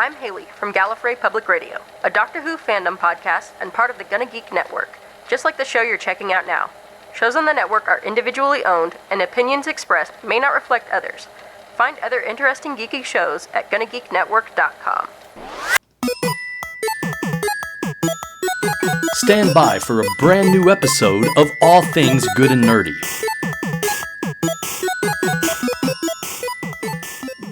I'm Haley from Gallifrey Public Radio, a Doctor Who fandom podcast and part of the Gonna Geek Network, just like the show you're checking out now. Shows on the network are individually owned, and opinions expressed may not reflect others. Find other interesting geeky shows at GonnaGeekNetwork.com. Stand by for a brand new episode of All Things Good and Nerdy.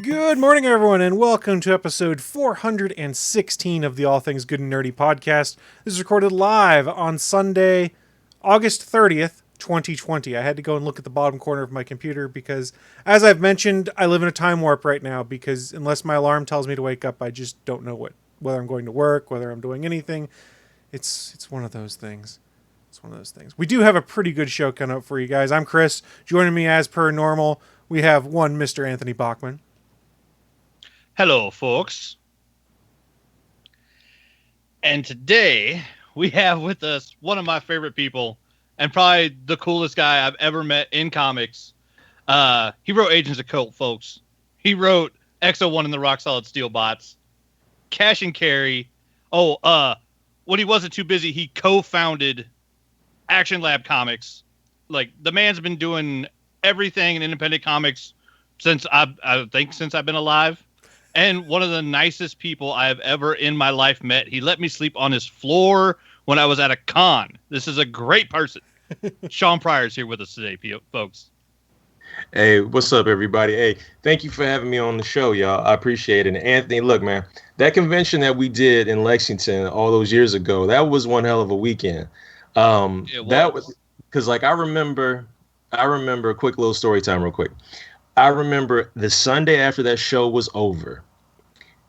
Good morning, everyone, and welcome to episode 416 of the All Things Good and Nerdy podcast. This is recorded live on Sunday, August 30th, 2020. I had to go and look at the bottom corner of my computer because, as I've mentioned, I live in a time warp right now because unless my alarm tells me to wake up, I just don't know whether I'm going to work, whether I'm doing anything. It's one of those things. It's one of those things. We do have a pretty good show coming up for you guys. I'm Chris. Joining me as per normal, we have one Mr. Anthony Bachman. Hello, folks. And today we have with us one of my favorite people and probably the coolest guy I've ever met in comics. He wrote Agents of Cult, folks. He wrote XO1 and the Rock Solid Steel Bots, Cash and Carry. When he wasn't too busy, he co-founded Action Lab Comics. Like, the man's been doing everything in independent comics since I think since I've been alive. And one of the nicest people I have ever in my life met. He let me sleep on his floor when I was at a con. This is a great person. Shawn Pryor is here with us today, folks. Hey, what's up, everybody? Hey, thank you for having me on the show, y'all. I appreciate it. And Anthony, look, man, that convention that we did in Lexington all those years ago, that was one hell of a weekend. That was because, like, I remember a quick little story time real quick. I remember the Sunday after that show was over,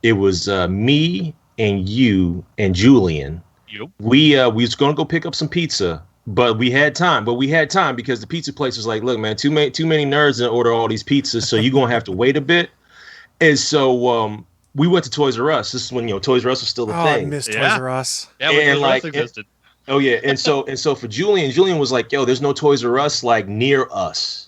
it was me and you and Julian. Yep. We was going to go pick up some pizza, but we had time. Because the pizza place was like, look, man, too many nerds to order all these pizzas, so you're going to have to wait a bit. And so we went to Toys R Us. This is when, Toys R Us was still a thing. I missed Toys R Us. Yeah, when Toys R Us existed. And so for Julian was like, yo, there's no Toys R Us like near us.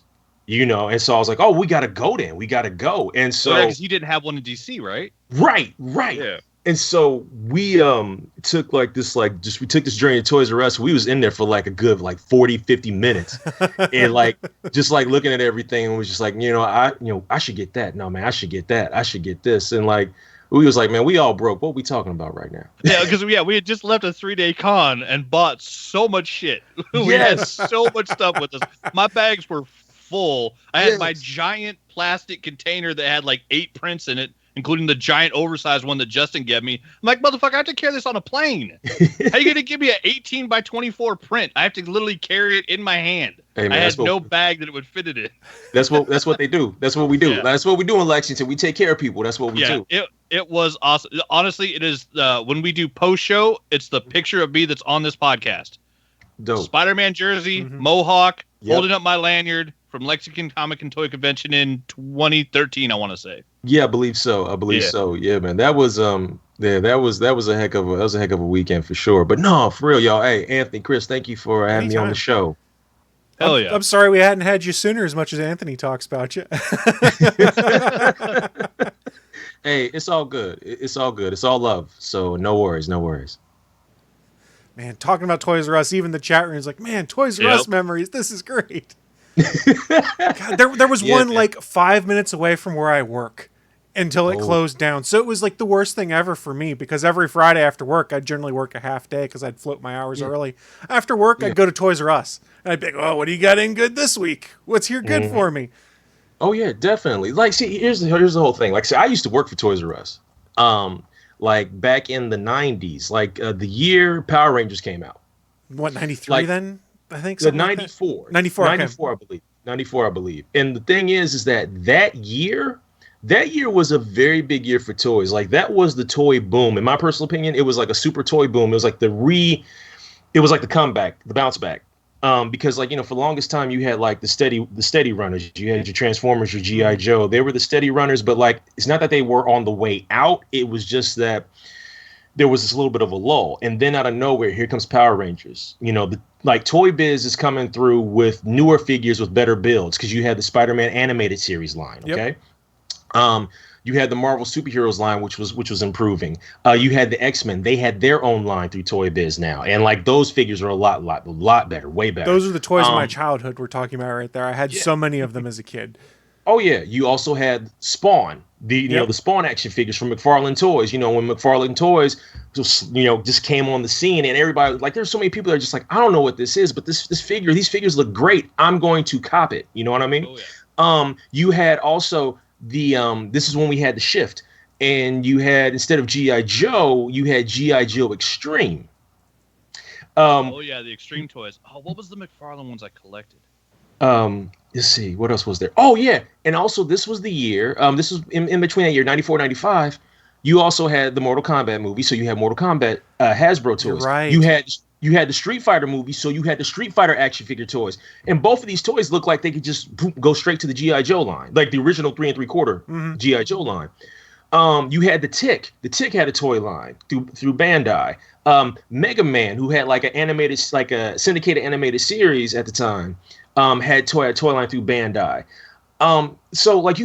And so I was like, oh, we got to go then. We got to go. And so, because you didn't have one in DC, right? Right. Yeah. And so we took we took this journey to Toys R Us. We was in there for like a good 40, 50 minutes. And just looking at everything and was just like, I should get that. No, man, I should get that. I should get this. And we was like, man, we all broke. What are we talking about right now? Yeah, because we had just left a 3-day con and bought so much shit. We had so much stuff with us. My bags were full. I had my giant plastic container that had 8 prints in it, including the giant oversized one that Justin gave me. I'm like, motherfucker, I have to carry this on a plane. How are you going to give me an 18 by 24 print? I have to literally carry it in my hand. Hey, man, I had no bag that it would fit it in. That's what they do. That's what we do. Yeah. That's what we do in Lexington. We take care of people. That's what we do. It was awesome. Honestly, it is when we do post show, it's the picture of me that's on this podcast. Dope. Spider-Man jersey, mohawk, holding up my lanyard from Lexington Comic and Toy Convention in 2013, I want to say. Yeah, I believe so. So. Yeah, man. That was that was a heck of a weekend for sure. But no, for real, y'all. Hey, Anthony, Chris, thank you for having me on the show. Hell yeah. I'm sorry we hadn't had you sooner as much as Anthony talks about you. Hey, it's all good. It's all good. It's all love. So no worries. Man, talking about Toys R Us, even the chat room is like, man, Toys R Us memories. This is great. God, there was one 5 minutes away from where I work until it closed down. So it was the worst thing ever for me because every Friday after work, I'd generally work a half day because I'd float my hours early. After work, I'd go to Toys R Us. And I'd be like, oh, what do you got in good this week? What's here good for me? Oh, yeah, definitely. Here's the whole thing. I used to work for Toys R Us. Back in the 90s, the year Power Rangers came out. What, 93 then? I think so. 94. 94, okay. 94, I believe. 94, I believe. And the thing is that year was a very big year for toys. That was the toy boom. In my personal opinion, it was like a super toy boom. It was like the comeback, the bounce back. Because for the longest time you had the steady runners. You had your Transformers, your G.I. Joe. They were the steady runners, but it's not that they were on the way out. It was just that there was this little bit of a lull. And then out of nowhere, here comes Power Rangers. Toy Biz is coming through with newer figures with better builds because you had the Spider-Man animated series line. Okay. Yep. You had the Marvel superheroes line, which was improving. You had the X-Men; they had their own line through Toy Biz now, and like those figures are a lot better, way better. Those are the toys of my childhood we're talking about right there. I had so many of them as a kid. Oh yeah, you also had Spawn, the Spawn action figures from McFarlane Toys. You know, when McFarlane Toys just came on the scene, and everybody, like, there's so many people that are just like, I don't know what this is, but these figures look great. I'm going to cop it. You know what I mean? Oh, yeah. You had also this is when we had the shift, and you had, instead of G.I. Joe, you had G.I. Joe Extreme. The Extreme toys. Oh, what was the McFarlane ones I collected? Let's see, what else was there? Oh yeah, and also this was the year. This was in between that year, 94, 95. You also had the Mortal Kombat movie, so you had Mortal Kombat Hasbro toys. You're right. You had the Street Fighter movie, so you had the Street Fighter action figure toys. And both of these toys look like they could just go straight to the G.I. Joe line, like the original 3 3/4 G.I. Joe line. You had the Tick. The Tick had a toy line through Bandai. Mega Man, who had like a syndicated animated series at the time, had toy line through Bandai. So like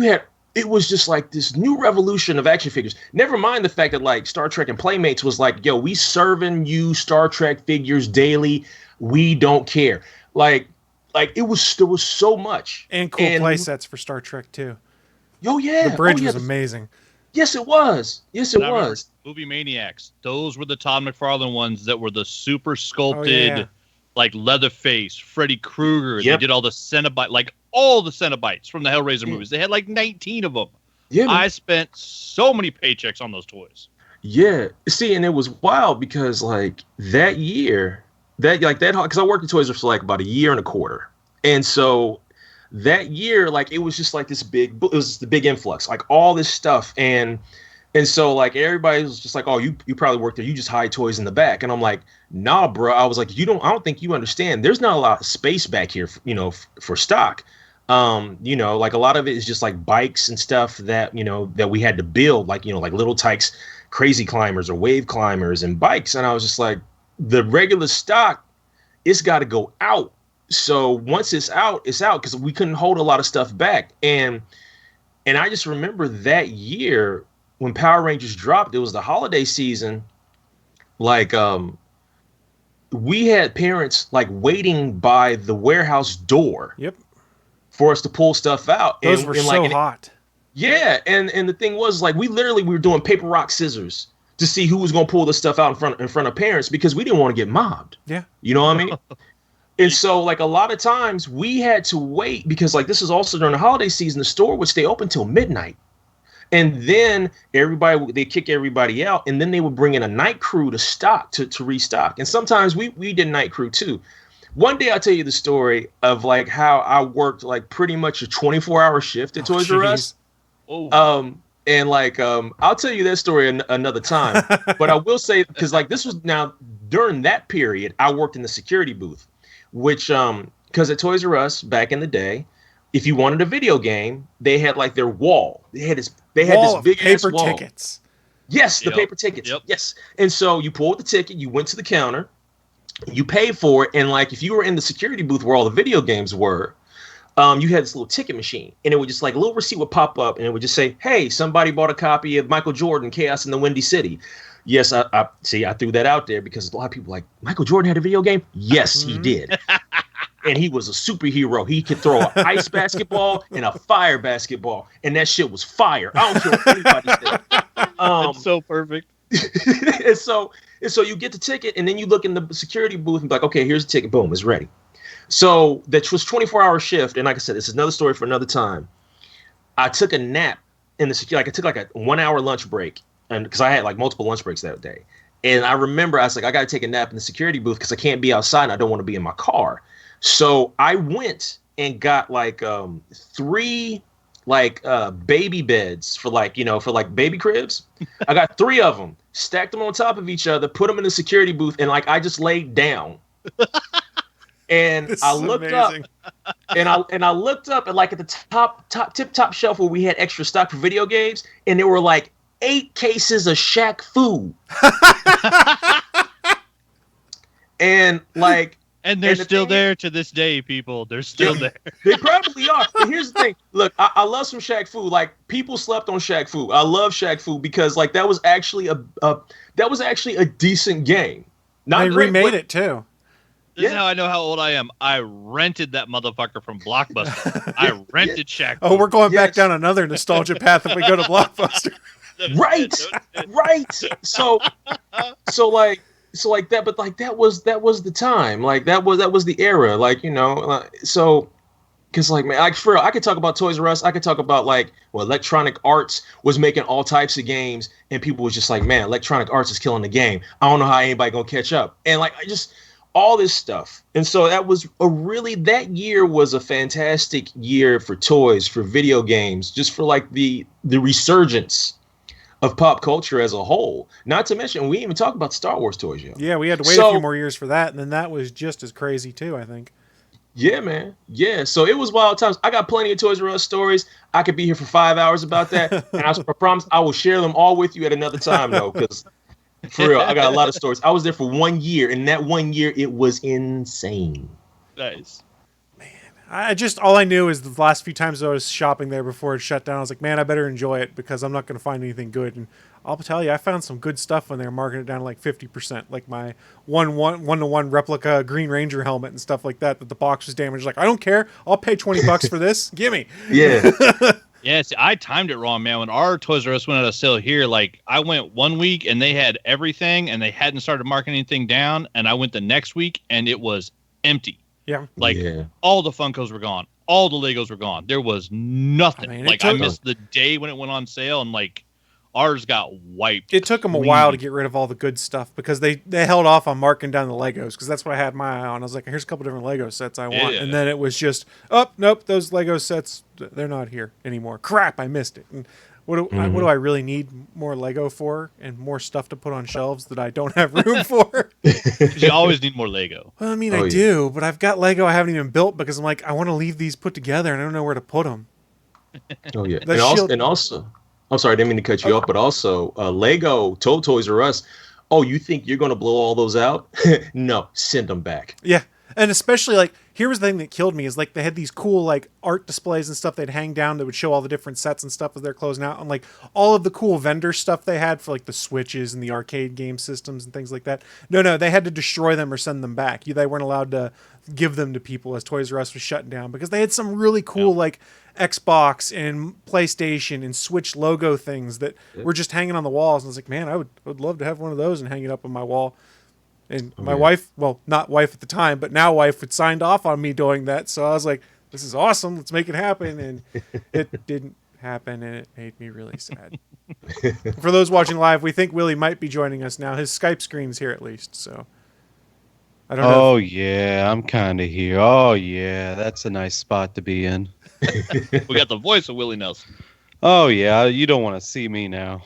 it was just like this new revolution of action figures. Never mind the fact that like Star Trek and Playmates was like, yo, we serving you Star Trek figures daily. We don't care. Like there was so much. And cool play sets for Star Trek too. Oh yeah. The bridge was amazing. Yes, it was. Yes, it was. Movie Maniacs. Those were the Todd McFarlane ones that were the super sculpted, like Leatherface, Freddy Krueger. Yep. They did all the Cenobite, like all the Cenobites from the Hellraiser movies. They had like 19 of them. Yeah, man. I spent so many paychecks on those toys. Yeah. See, and it was wild because like that year, because I worked in Toys R Us for like about a year and a quarter. And so that year, like, it was just like it was the big influx, like all this stuff. And so like everybody was just like, oh, you probably work there. You just hide toys in the back. And I'm like, nah, bro. I was like, I don't think you understand. There's not a lot of space back here, for stock. Like a lot of it is just like bikes and stuff that we had to build, like Little Tykes, Crazy Climbers or Wave Climbers and bikes. And I was just like, the regular stock, it's got to go out. So once it's out, because we couldn't hold a lot of stuff back. And I just remember that year when Power Rangers dropped, it was the holiday season. Like, we had parents like waiting by the warehouse door. Yep. For us to pull stuff out. Those were so hot. Yeah. And the thing was, like, we were doing paper, rock, scissors to see who was going to pull the stuff out in front of parents, because we didn't want to get mobbed. Yeah. You know what I mean? And so, like, a lot of times we had to wait because, like, this is also during the holiday season. The store would stay open till midnight. And then they kick everybody out. And then they would bring in a night crew to restock. And sometimes we did night crew too. One day I'll tell you the story of like how I worked like pretty much a 24-hour shift at Toys R Us. Oh. And like, I'll tell you that story another time. But I will say, because like this was now during that period, I worked in the security booth. Which, because at Toys R Us back in the day, if you wanted a video game, they had like their wall. They had this big ass wall. Paper tickets. Yes, the paper tickets. Yep. Yes. And so you pulled the ticket, you went to the counter, you paid for it, and like if you were in the security booth where all the video games were, you had this little ticket machine, and it would just like a little receipt would pop up, and it would just say, "Hey, somebody bought a copy of Michael Jordan, Chaos in the Windy City." Yes, I threw that out there because a lot of people like, Michael Jordan had a video game? Yes, he did. And he was a superhero. He could throw an ice basketball and a fire basketball, and that shit was fire. I don't care what anybody said. That's so perfect. and so you get the ticket, and then you look in the security booth and be like, okay, here's the ticket. Boom, it's ready. So that was 24-hour shift, and like I said, this is another story for another time. I took a nap in the security. Like I took like a 1-hour lunch break. And because I had like multiple lunch breaks that day. And I remember I was like, I got to take a nap in the security booth because I can't be outside and I don't want to be in my car. So I went and got like 3 like baby beds for like baby cribs. I got 3 of them, stacked them on top of each other, put them in the security booth, and like I just laid down. And I looked amazing. Up, and I looked up at like at the top shelf where we had extra stock for video games, and there were like 8 cases of Shaq Fu. And like And they're And the still thing there to this day, people. They're still there. They probably are. But here's the thing. Look, I love some Shaq Fu. Like, people slept on Shaq Fu. I love Shaq Fu because like that was actually a decent game. Not They great, remade but it too. This is how I know how old I am. I rented that motherfucker from Blockbuster. I rented Shaq. Oh, we're going back Yes. down another nostalgia path if we go to Blockbuster. Right. So like that, but like that was the time. Like that was the era. Like, so because like, man, like for real, I could talk about Toys R Us. I could talk about like, well, Electronic Arts was making all types of games, and people was just like, man, Electronic Arts is killing the game. I don't know how anybody gonna catch up. And like, I just all this stuff. And so that year was a fantastic year for toys, for video games, just for like the resurgence of pop culture as a whole. Not to mention, we didn't even talk about Star Wars toys yet. Yeah, we had to wait a few more years for that, and then that was just as crazy too, I think. Yeah, man. Yeah. So it was wild times. I got plenty of Toys R Us stories. I could be here for 5 hours about that. And I promise I will share them all with you at another time, though, because for real, I got a lot of stories. I was there for 1 year, and that 1 year, it was insane. Nice. All I knew is the last few times I was shopping there before it shut down, I was like, man, I better enjoy it because I'm not going to find anything good. And I'll tell you, I found some good stuff when they were marking it down to like 50%, like my one-to-one replica Green Ranger helmet and stuff like that the box was damaged. Like, I don't care. I'll pay $20 for this. Gimme. Yeah. Yeah, see, I timed it wrong, man. When our Toys R Us went out of sale here, like I went 1 week and they had everything and they hadn't started marking anything down. And I went the next week and it was empty. Yeah. Like all the Funkos were gone. All the Legos were gone. There was nothing. I missed the day when it went on sale and like ours got wiped. It took them a while to get rid of all the good stuff because they held off on marking down the Legos because that's what I had my eye on. I was like, here's a couple different Lego sets I want. And then it was just, oh, nope, those Lego sets, they're not here anymore. Crap, I missed it. And what do I really need more Lego for and more stuff to put on shelves that I don't have room for? You always need more Lego. Well, I mean, I do, but I've got Lego I haven't even built because I'm like, I want to leave these put together and I don't know where to put them. Oh, yeah. And also, I'm sorry, I didn't mean to cut you off, but also Lego told Toys R Us, oh, you think you're going to blow all those out? No, send them back. Yeah. And especially like, here was the thing that killed me is like they had these cool like art displays and stuff they'd hang down that would show all the different sets and stuff as they're closing out. And like all of the cool vendor stuff they had for like the Switches and the arcade game systems and things like that. No, they had to destroy them or send them back. They weren't allowed to give them to people as Toys R Us was shutting down because they had some really cool like Xbox and PlayStation and Switch logo things that were just hanging on the walls. And I was like, man, I would love to have one of those and hang it up on my wall. And my wife, well, not wife at the time, but now wife had signed off on me doing that. So I was like, this is awesome. Let's make it happen. And it didn't happen. And it made me really sad. For those watching live, we think Willie might be joining us now. His Skype screen's here at least. So I don't know. Oh, yeah. I'm kind of here. Oh, yeah. That's a nice spot to be in. We got the voice of Willie Nelson. Oh, yeah. You don't want to see me now.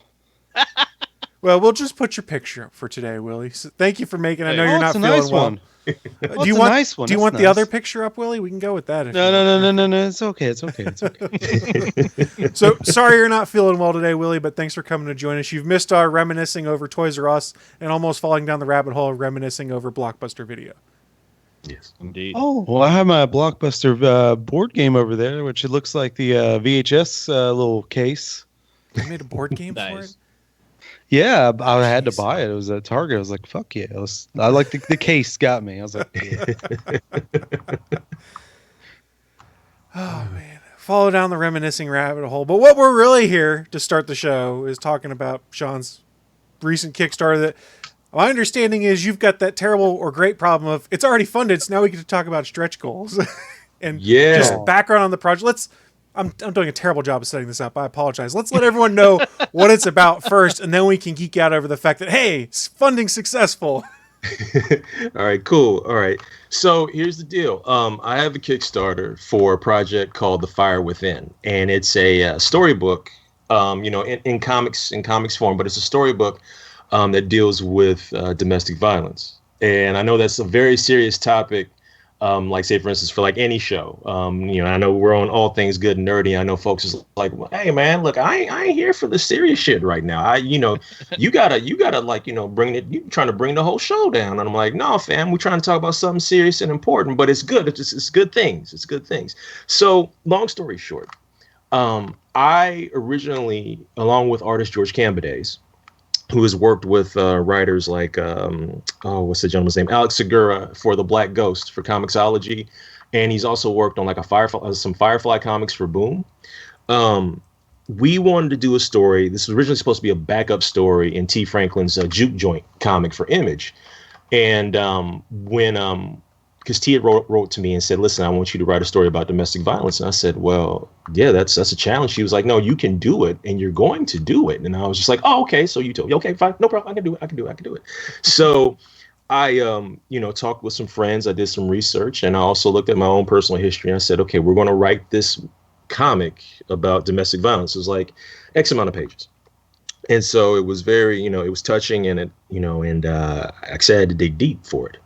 Well, we'll just put your picture up for today, Willie. So thank you for making. I know you're not feeling nice well. One. Do you want? Nice one. Do you want the other picture up, Willie? We can go with that. No. It's okay. It's okay. So sorry you're not feeling well today, Willie. But thanks for coming to join us. You've missed our reminiscing over Toys R Us and almost falling down the rabbit hole of reminiscing over Blockbuster Video. Yes, indeed. Oh, well, I have my Blockbuster board game over there, which it looks like the VHS little case. You made a board game for it? Yeah, I had to buy it. It was at Target. I was like, fuck yeah. I like the case got me. I was like, yeah. Oh, man. Follow down the reminiscing rabbit hole. But what we're really here to start the show is talking about Shawn's recent Kickstarter that my understanding is you've got that terrible or great problem of it's already funded, so now we get to talk about stretch goals. And just background on the project. I'm doing a terrible job of setting this up. I apologize. Let's let everyone know what it's about first, and then we can geek out over the fact that, hey, funding's successful. All right, cool. All right. So here's the deal. I have a Kickstarter for a project called The Fire Within, and it's a storybook, in comics form, but it's a storybook that deals with domestic violence. And I know that's a very serious topic Like say for instance for like any show, I know we're on All Things Good and Nerdy. I know folks is like, well, hey man, look, I ain't here for the serious shit right now. You gotta like, bring it. You trying to bring the whole show down, and I'm like, no, fam, we're trying to talk about something serious and important, but it's good. It's good things. It's good things. So long story short, I originally, along with artist George Cambidays, who has worked with writers like what's the gentleman's name, Alex Segura for The Black Ghost for Comixology, and he's also worked on like some Firefly comics for Boom. We wanted to do a story. This was originally supposed to be a backup story in T. Franklin's Juke Joint comic for Image, and when because T had wrote to me and said, listen, I want you to write a story about domestic violence. And I said, well, yeah, that's a challenge. She was like, no, you can do it, and you're going to do it. And I was just like, oh, okay. So you told me, okay, fine, no problem. I can do it. So I, talked with some friends. I did some research, and I also looked at my own personal history. And I said, okay, we're going to write this comic about domestic violence. It was like X amount of pages. And so it was very, it was touching, and I said I had to dig deep for it.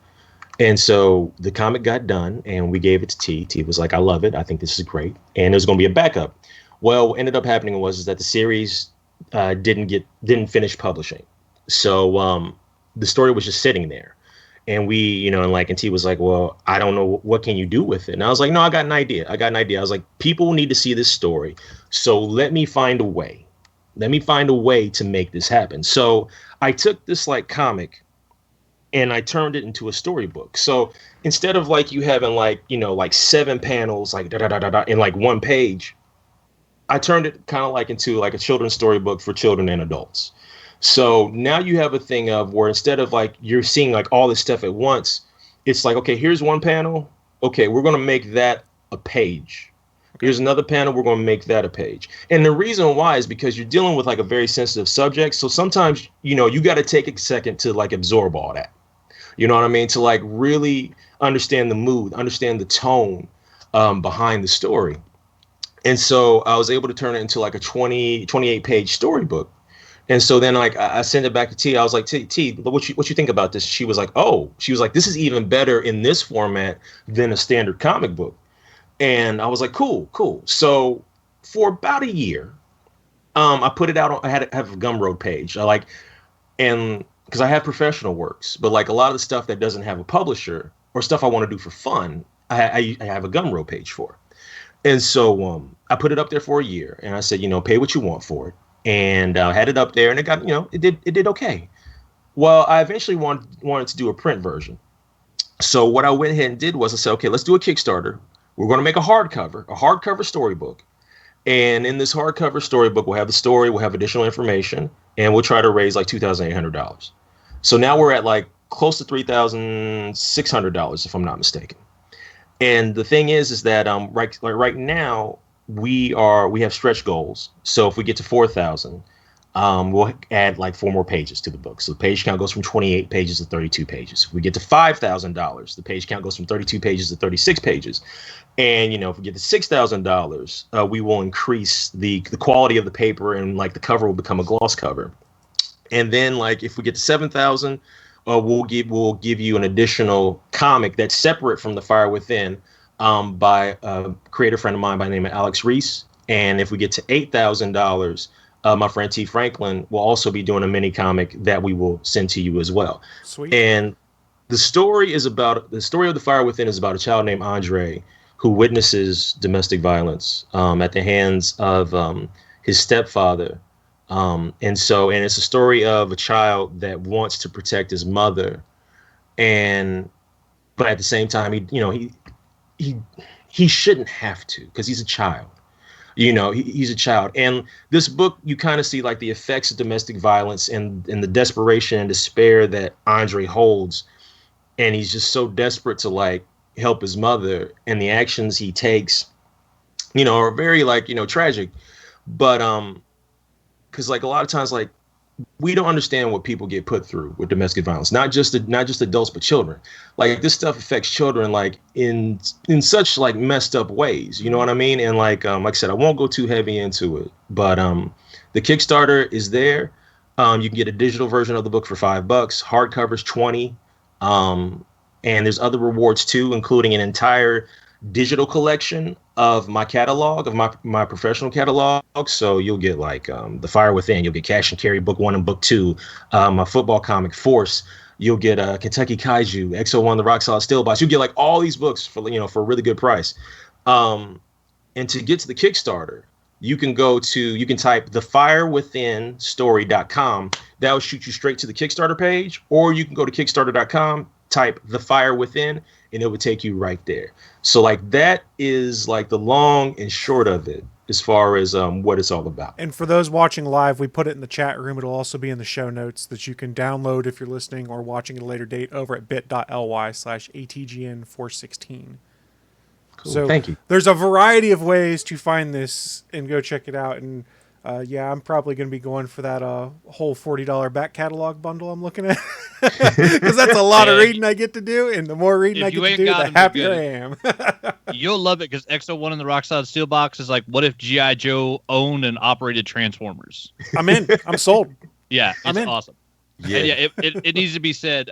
And so the comic got done, and we gave it to T. T was like, I love it. I think this is great. And there's going to be a backup. Well, what ended up happening was that the series didn't finish publishing. So the story was just sitting there. And and T was like, well, I don't know. What can you do with it? And I was like, no, I got an idea. I was like, people need to see this story. So let me find a way. To make this happen. So I took this like comic, and I turned it into a storybook. So instead of like you having like 7 panels, like in like one page, I turned it kind of like into like a children's storybook for children and adults. So now you have a thing of where instead of like you're seeing like all this stuff at once, it's like, okay, here's one panel. Okay, we're going to make that a page. Here's another panel. We're going to make that a page. And the reason why is because you're dealing with like a very sensitive subject. So sometimes, you got to take a second to like absorb all that. You know what I mean? To like really understand the mood, understand the tone behind the story. And so I was able to turn it into like a 28 page storybook. And so then like I sent it back to T. I was like, T, what you think about this? She was like, this is even better in this format than a standard comic book. And I was like, cool. So for about a year, I put it out I have a Gumroad page. Because I have professional works, but like a lot of the stuff that doesn't have a publisher or stuff I want to do for fun, I have a Gumroad page for. And so I put it up there for a year, and I said, pay what you want for it. And I had it up there, and it got, it did okay. Well, I eventually wanted to do a print version. So what I went ahead and did was I said, okay, let's do a Kickstarter. We're going to make a hardcover storybook. And in this hardcover storybook, we'll have the story, we'll have additional information, and we'll try to raise like $2,800. So now we're at like close to $3,600, if I'm not mistaken. And the thing is that right now we have stretch goals. So if we get to 4,000, we'll add like 4 more pages to the book. So the page count goes from 28 pages to 32 pages. If we get to $5,000, the page count goes from 32 pages to 36 pages. And if we get to $6,000, we will increase the quality of the paper, and like the cover will become a gloss cover. And then like if we get to 7,000, we'll give you an additional comic that's separate from The Fire Within, by a creator friend of mine by the name of Alex Reese. And if we get to $8,000, my friend T. Franklin will also be doing a mini comic that we will send to you as well. Sweet. And the story of The Fire Within is about a child named Andre who witnesses domestic violence at the hands of his stepfather. And it's a story of a child that wants to protect his mother, but at the same time, he shouldn't have to, because he's a child. He's a child. And this book, you kind of see like the effects of domestic violence and the desperation and despair that Andre holds. And he's just so desperate to like help his mother, and the actions he takes, are very like, tragic. But because like a lot of times, like we don't understand what people get put through with domestic violence, not just adults, but children. Like this stuff affects children like in such like messed up ways. You know what I mean? And like I said, I won't go too heavy into it, but the Kickstarter is there. You can get a digital version of the book for $5. Hardcover's $20. And there's other rewards too, including an entire digital collection of my catalog, of my professional catalog. So you'll get like The Fire Within, you'll get Cash and Carry Book 1 and Book 2, my football comic Force. You'll get Kentucky Kaiju, XO1, The Rock Solid Steel Box. You get like all these books for for a really good price. And to get to the Kickstarter, you can type thefirewithinstory.com. That will shoot you straight to the Kickstarter page, or you can go to kickstarter.com, type The Fire Within, and it would take you right there. So like that is like the long and short of it as far as what it's all about. And for those watching live, we put it in the chat room. It'll also be in the show notes that you can download if you're listening or watching at a later date over at bit.ly/ATGN416. Cool. So Thank you. There's a variety of ways to find this and go check it out. And I'm probably going to be going for that whole $40 back catalog bundle I'm looking at, because that's a lot of reading I get to do, and the more reading I get to do, the happier I am. You'll love it, because XO1 and the Rock Solid Steel Box is like, what if G.I. Joe owned and operated Transformers? I'm in. I'm sold. Yeah, it's awesome. Yeah, and yeah. It needs to be said.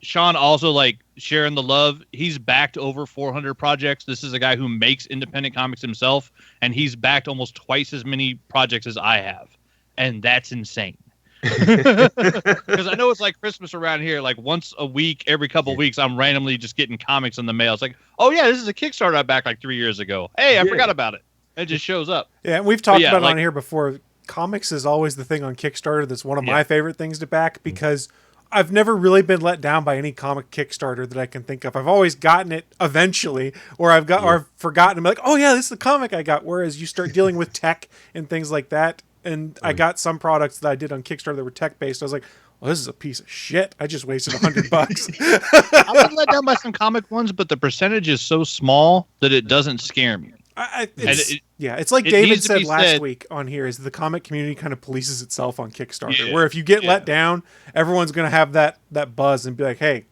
Shawn also, like, sharing the love. He's backed over 400 projects. This is a guy who makes independent comics himself, and he's backed almost twice as many projects as I have, and that's insane. Because I know it's like Christmas around here. Like once a week, every couple of weeks, I'm randomly just getting comics in the mail. It's like, oh yeah, this is a Kickstarter I backed like 3 years ago. Hey, I forgot about it. It just shows up. Yeah, and we've talked about it on here before. Comics is always the thing on Kickstarter that's one of my favorite things to back, because I've never really been let down by any comic Kickstarter that I can think of. I've always gotten it eventually, or I've forgotten. I'm like, oh yeah, this is the comic I got. Whereas you start dealing with tech and things like that, and I got some products that I did on Kickstarter that were tech based. I was like, well, this is a piece of shit. I just wasted $100. I've been let down by some comic ones, but the percentage is so small that it doesn't scare me. It's like David said last week on here, is the comic community kind of polices itself on Kickstarter, where if you get let down, everyone's going to have that buzz and be like, hey,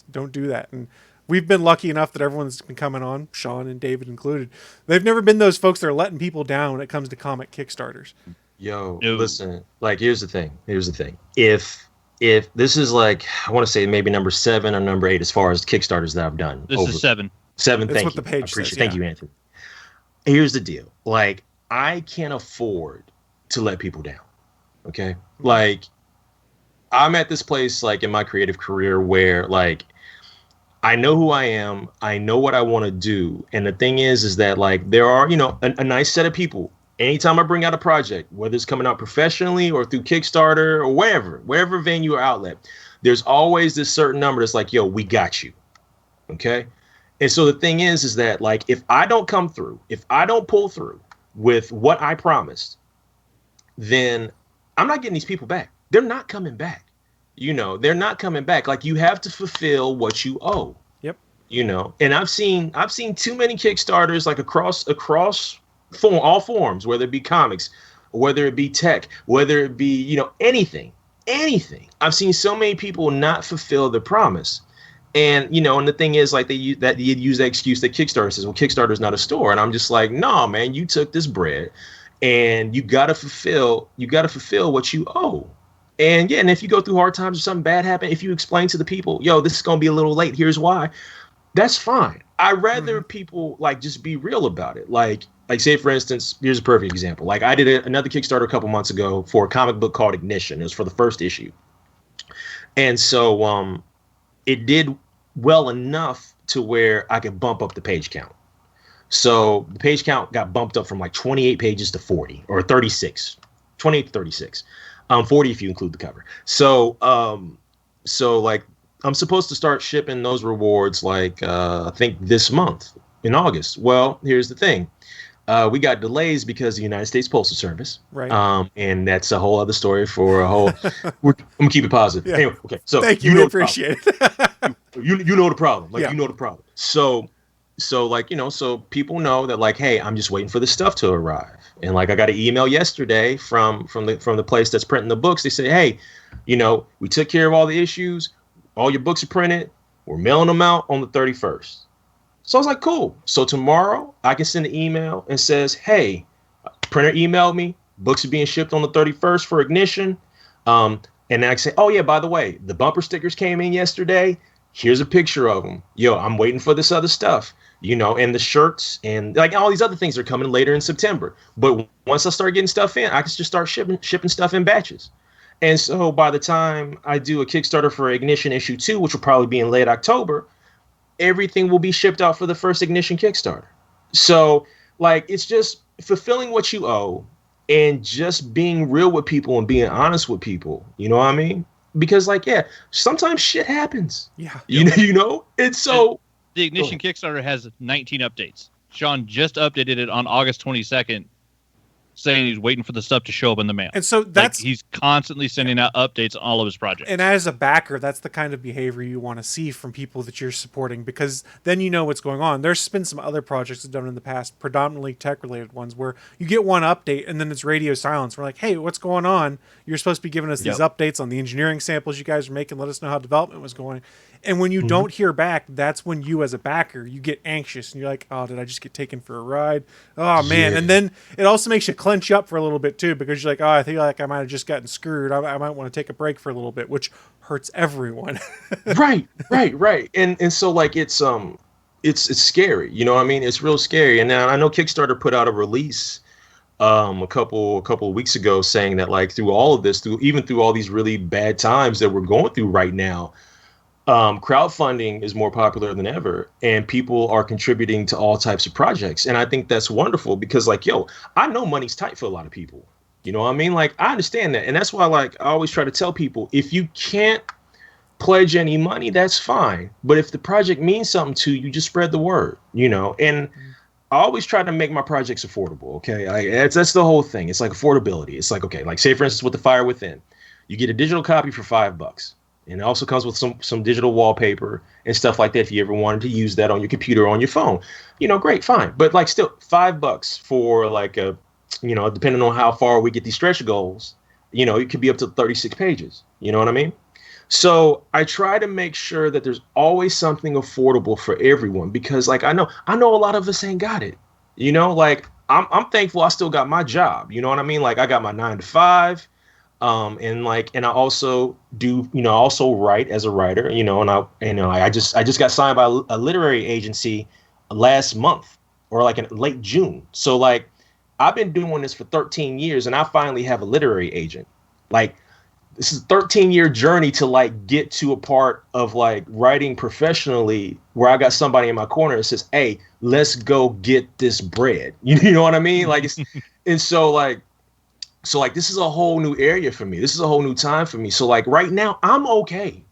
don't do that. And we've been lucky enough that everyone's been coming on, Shawn and David included. They've never been those folks that are letting people down when it comes to comic Kickstarters. Listen, like, here's the thing. If this is like, I want to say maybe number 7 or number 8 as far as Kickstarters that I've done. This is 7. 7, That's thank what you. the page says. Thank you, Anthony. Here's the deal. Like, I can't afford to let people down. Okay? Like, I'm at this place, like, in my creative career where, like, I know who I am. I know what I want to do. And the thing is that, like, there are, a nice set of people. Anytime I bring out a project, whether it's coming out professionally or through Kickstarter or wherever venue or outlet, there's always this certain number that's like, yo, we got you. Okay? And so the thing is that, like, if I don't come through, if I don't pull through with what I promised, then I'm not getting these people back. They're not coming back. They're not coming back. Like, you have to fulfill what you owe. Yep. And I've seen too many Kickstarters, like, across all forms, whether it be comics, whether it be tech, whether it be, anything. I've seen so many people not fulfill the promise. And, and the thing is, like, they use that excuse that Kickstarter says, well, Kickstarter is not a store. And I'm just like, no, man, you took this bread and you got to fulfill what you owe. And yeah, and if you go through hard times or something bad happen, if you explain to the people, yo, this is going to be a little late, here's why, that's fine. I'd rather people, like, just be real about it. Like say, for instance, here's a perfect example. Like, I did another Kickstarter a couple months ago for a comic book called Ignition. It was for the first issue. And so it did well enough to where I could bump up the page count. So the page count got bumped up from like 28 pages to 40 or 36, 28 to 36, 40 if you include the cover. So like, I'm supposed to start shipping those rewards like I think this month in August. Well, here's the thing. We got delays because of the United States Postal Service. Right. And that's a whole other story for a whole. I'm gonna keep it positive. Yeah. Anyway, okay. So thank you. We appreciate it. you know the problem. Like, you know the problem. So like, so people know that, like, hey, I'm just waiting for the stuff to arrive. And like, I got an email yesterday from the place that's printing the books. They say, hey, we took care of all the issues. All your books are printed. We're mailing them out on the 31st. So I was like, cool. So tomorrow I can send an email and says, hey, printer emailed me. Books are being shipped on the 31st for Ignition. And then I can say, oh yeah, by the way, the bumper stickers came in yesterday. Here's a picture of them. Yo, I'm waiting for this other stuff, and the shirts and like all these other things are coming later in September. But once I start getting stuff in, I can just start shipping stuff in batches. And so by the time I do a Kickstarter for Ignition issue 2, which will probably be in late October, everything will be shipped out for the first Ignition Kickstarter. So like, it's just fulfilling what you owe and just being real with people and being honest with people. You know what I mean? Because like, yeah, sometimes shit happens. Yeah. It's so. The Ignition Kickstarter has 19 updates. Shawn just updated it on August 22nd, saying he's waiting for the stuff to show up in the mail. And so that's he's constantly sending out updates on all of his projects. And as a backer, that's the kind of behavior you want to see from people that you're supporting, because then you know what's going on. There's been some other projects I've done in the past, predominantly tech-related ones, where you get one update and then it's radio silence. We're like, hey, what's going on? You're supposed to be giving us these updates on the engineering samples you guys are making. Let us know how development was going. And when you don't hear back, that's when you as a backer, you get anxious and you're like, oh, did I just get taken for a ride? Oh, man. Yeah. And then it also makes you clench up for a little bit, too, because you're like, oh, I think like I might have just gotten screwed. I might want to take a break for a little bit, which hurts everyone. Right. And so like, it's scary. You know what I mean? It's real scary. And now I know Kickstarter put out a release a couple of weeks ago saying that like through all of this, even through all these really bad times that we're going through right now, crowdfunding is more popular than ever, and people are contributing to all types of projects. And I think that's wonderful because like, yo, I know money's tight for a lot of people. You know what I mean? Like, I understand that. And that's why, like, I always try to tell people, if you can't pledge any money, that's fine. But if the project means something to you, just spread the word, and I always try to make my projects affordable. Okay. That's the whole thing. It's like affordability. It's like, okay, like say for instance, with The Fire Within, you get a digital copy for $5. And it also comes with some digital wallpaper and stuff like that. If you ever wanted to use that on your computer or on your phone, great, fine. But like still $5 for like a, depending on how far we get these stretch goals, it could be up to 36 pages. You know what I mean? So I try to make sure that there's always something affordable for everyone, because like, I know a lot of us ain't got it, like I'm thankful I still got my job. You know what I mean? Like I got my 9 to 5. And I also do, I also write as a writer, and I just got signed by a literary agency last month, or like in late June. So like, I've been doing this for 13 years and I finally have a literary agent. Like, this is a 13-year journey to like get to a part of like writing professionally where I got somebody in my corner that says, hey, let's go get this bread. You know what I mean? Like, it's, and so like, this is a whole new area for me. This is a whole new time for me. So like right now I'm okay.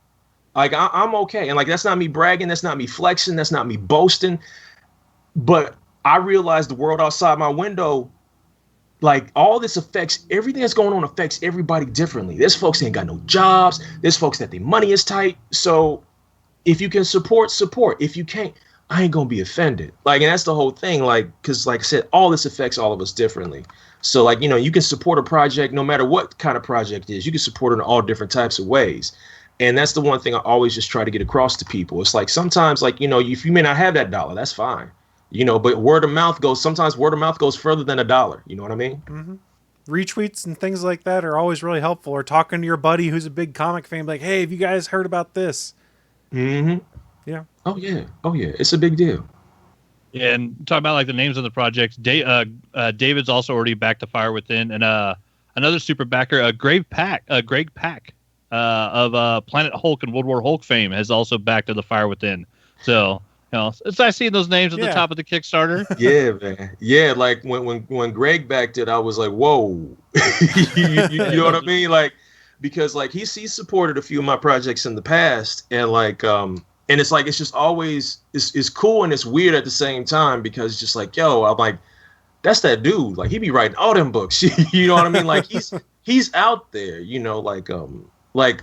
Like I'm okay. And like, that's not me bragging. That's not me flexing. That's not me boasting. But I realize the world outside my window, like all this affects everything that's going on, affects everybody differently. There's folks that ain't got no jobs. There's folks that their money is tight. So if you can support. If you can't, I ain't going to be offended. Like, and that's the whole thing. Like, cause like I said, all this affects all of us differently. So like, you can support a project no matter what kind of project it is. You can support it in all different types of ways. And that's the one thing I always just try to get across to people. It's like, sometimes like, if you may not have that dollar, that's fine. But sometimes word of mouth goes further than a dollar. You know what I mean? Mm-hmm. Retweets and things like that are always really helpful. Or talking to your buddy who's a big comic fan, like, hey, have you guys heard about this? Mm-hmm. Yeah. Oh yeah. It's a big deal. Yeah, and talking about like the names of the projects, David's also already backed The Fire Within, and another super backer, Greg Pak of Planet Hulk and World War Hulk fame has also backed The Fire Within. So it's nice seeing those names at the top of the Kickstarter. Yeah, man. Yeah, like when Greg backed it, I was like, whoa. you know what I mean? Like, because like he's supported a few of my projects in the past, and like and it's like, it's just always, it's cool and it's weird at the same time, because it's just like, yo, I'm like, that's that dude. Like, he be writing all them books. You know what I mean? Like, he's out there, like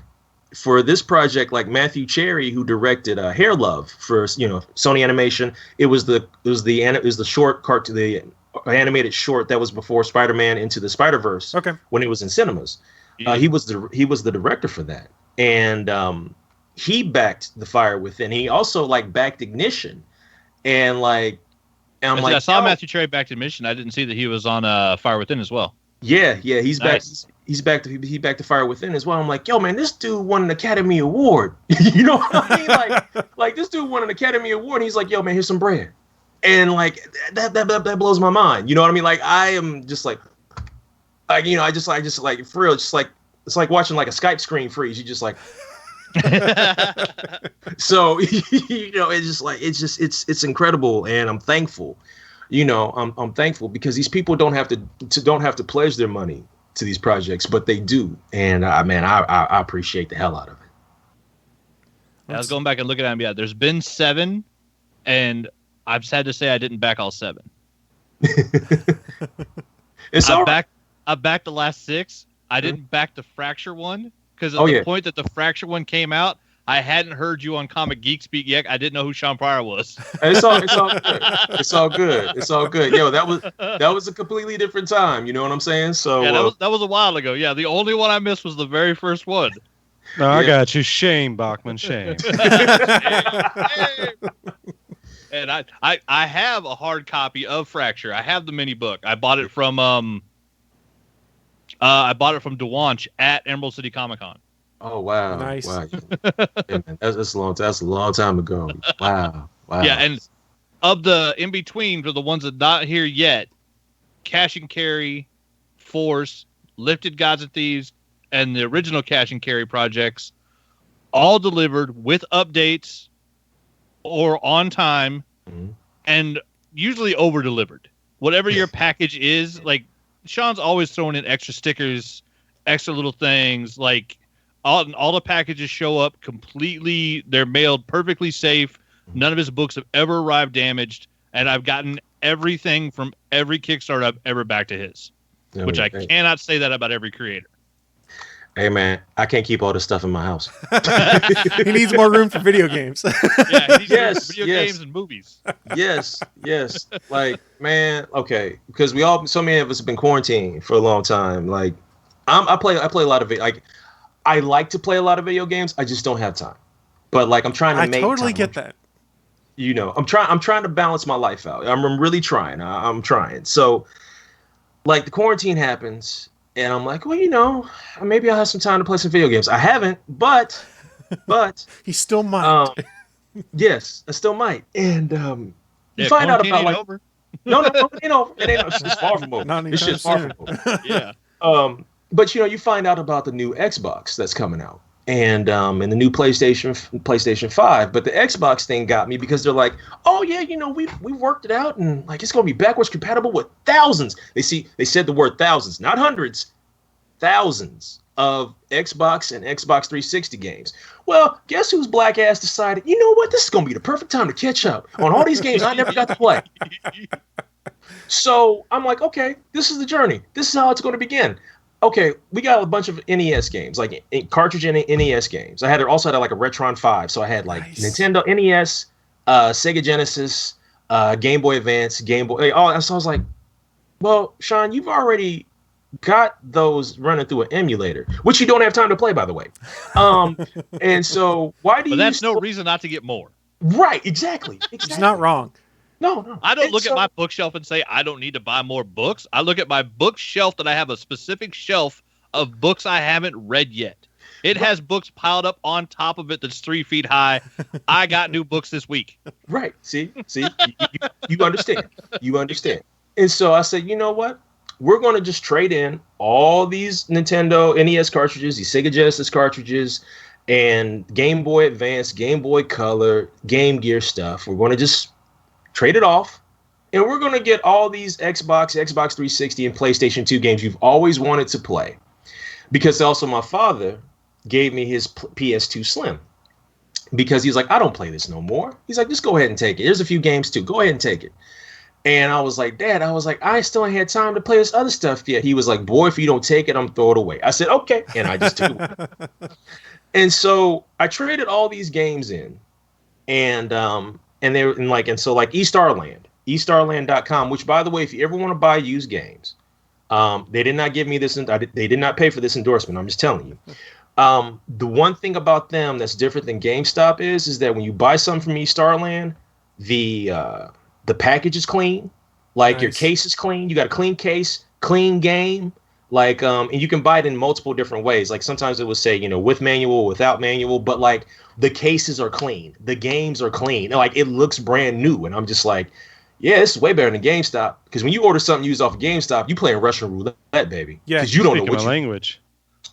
for this project, like Matthew Cherry, who directed Hair Love for, Sony Animation. It was the short cartoon, the animated short that was before Spider-Man Into the Spider-Verse. Okay. When it was in cinemas. Yeah. He was the director for that. And, he backed The Fire Within. He also like backed Ignition, and like, and I saw Matthew Cherry backed Ignition. I didn't see that he was on Fire Within as well. Yeah, he's nice. he's back to Fire Within as well. I'm like, yo, man, this dude won an Academy Award. You know what I mean? Like this dude won an Academy Award, and he's like, yo, man, here's some bread. And like that blows my mind. You know what I mean? Like I am just like you know, I just like for real, just like it's like watching like a Skype screen freeze. You just like so you know, it's incredible, and I'm thankful. You know, I'm thankful because these people don't have to pledge their money to these projects, but they do, and I appreciate the hell out of it. I was going back and looking at them. Yeah, there's been 7, and I'm sad to say I didn't back all 7. I backed the last 6. I didn't back the Fracture one because at the point that the Fracture one came out, I hadn't heard you on Comic Geek Speak yet. I didn't know who Shawn Pryor was. It's all good. It's all good. It's all good. Yo, that was a completely different time. You know what I'm saying? So yeah, that was a while ago. Yeah, the only one I missed was the very first one. No, I got you. Shame, Bachman. Shame. And I have a hard copy of Fracture. I have the mini book. I bought it from DeWanch at Emerald City Comic Con. Oh wow! Nice. Wow. Yeah, man, that's a long time ago. Wow. Yeah, and of the in between for the ones that not here yet, Cash and Carry, Force, Lifted Gods and Thieves, and the original Cash and Carry projects, all delivered with updates or on time, and usually over delivered. Whatever your package is, like Sean's always throwing in extra stickers, extra little things like. All the packages show up completely. They're mailed perfectly safe. None of his books have ever arrived damaged. And I've gotten everything from every Kickstarter I've ever back to his, which I cannot say that about every creator. Hey, man, I can't keep all this stuff in my house. He needs more room for video games. Yeah, he needs video games and movies. Yes. Like, man, okay. Because so many of us have been quarantined for a long time. Like, I play a lot of it. Like, I like to play a lot of video games. I just don't have time. But like I'm trying to make time. I totally get that. You know, I'm trying to balance my life out. I'm really trying. I'm trying. So like the quarantine happens and I'm like, well, you know, maybe I'll have some time to play some video games. I haven't, but he still might. Yes, I still might. And you find out about like over. No, it ain't over. It ain't over. It's far from over. It's just far from over. Yeah. But you know, you find out about the new Xbox that's coming out, and the new PlayStation 5. But the Xbox thing got me because they're like, oh yeah, you know, we worked it out, and like it's gonna be backwards compatible with thousands. They said the word thousands, not hundreds, thousands of Xbox and Xbox 360 games. Well, guess whose black ass decided, you know what, this is gonna be the perfect time to catch up on all these games I never got to play. So I'm like, okay, this is the journey. This is how it's going to begin. Okay, we got a bunch of NES games, like cartridge NES games. I also had like a Retron 5, so I had like Nintendo NES, Sega Genesis, Game Boy Advance, Game Boy. So I was like, well, Shawn, you've already got those running through an emulator, which you don't have time to play, by the way. And so why do you? But that's no reason not to get more. Right? Exactly. It's not wrong. No. I don't look at my bookshelf and say I don't need to buy more books. I look at my bookshelf that I have a specific shelf of books I haven't read yet. It has books piled up on top of it that's 3 feet high. I got new books this week. Right. See, you understand. You understand. And so I said, you know what? We're going to just trade in all these Nintendo NES cartridges, these Sega Genesis cartridges, and Game Boy Advance, Game Boy Color, Game Gear stuff. We're going to just trade it off, and we're going to get all these Xbox 360, and PlayStation 2 games you've always wanted to play. Because also my father gave me his PS2 Slim. Because he's like, I don't play this no more. He's like, just go ahead and take it. There's a few games too. Go ahead and take it. And I was like, Dad, I still ain't had time to play this other stuff yet. He was like, boy, if you don't take it, I'm throw it away. I said, okay. And I just took it. And so I traded all these games in, and they were so eStarland.com, which, by the way, if you ever want to buy used games, they did not give me this. They did not pay for this endorsement. I'm just telling you. The one thing about them that's different than GameStop is that when you buy something from eStarland, the package is clean. Like, nice. Your case is clean. You got a clean case, clean game. Like, and you can buy it in multiple different ways. Like sometimes it will say, you know, with manual, without manual, but like the cases are clean, the games are clean, like it looks brand new. And I'm just like, yeah, this is way better than GameStop. Because when you order something used off of GameStop, you playing Russian roulette, baby. Yeah, because you don't know Speaking what my language.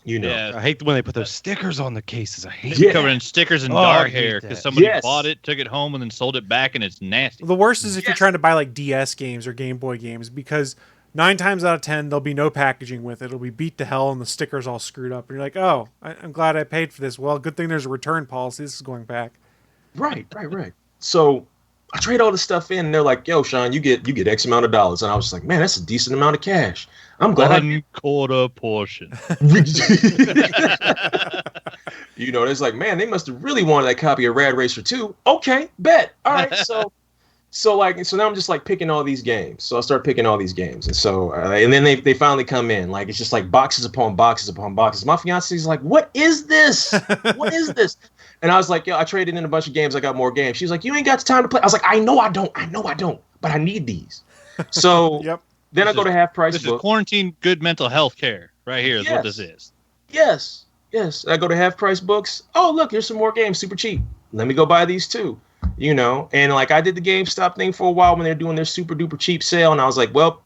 you know. Yeah. I hate when they put those stickers on the cases. I hate Yeah. Covered in stickers and Oh, I dog hate hair that. because somebody Yes. bought it, took it home, and then sold it back, and it's nasty. The worst is if you're Yes. trying to buy like DS games or Game Boy games, because 9 times out of 10 there'll be no packaging with it. It'll be beat to hell and the sticker's all screwed up. And you're like, oh, I'm glad I paid for this. Well, good thing there's a return policy. This is going back. Right. So I trade all this stuff in, and they're like, "Yo, Shawn, you get X amount of dollars," and I was just like, "Man, that's a decent amount of cash." I'm glad. 1/4 portion. You know, it's like, man, they must have really wanted that copy of Rad Racer 2. Okay, bet. All right, so now I'm just like picking all these games. So I start picking all these games, and so and then they finally come in. Like it's just like boxes upon boxes upon boxes. My fiance's like, "What is this? What is this?" And I was like, "Yo, I traded in a bunch of games. I got more games." She's like, "You ain't got the time to play." I was like, "I know I don't, but I need these." So Yep. then I go to Half Price This is Book. quarantine good mental health care right here is what this is. Yes. I go to Half Price Books. Oh, look, here's some more games, super cheap. Let me go buy these too. You know, and like I did the GameStop thing for a while when they're doing their super duper cheap sale, and I was like, well,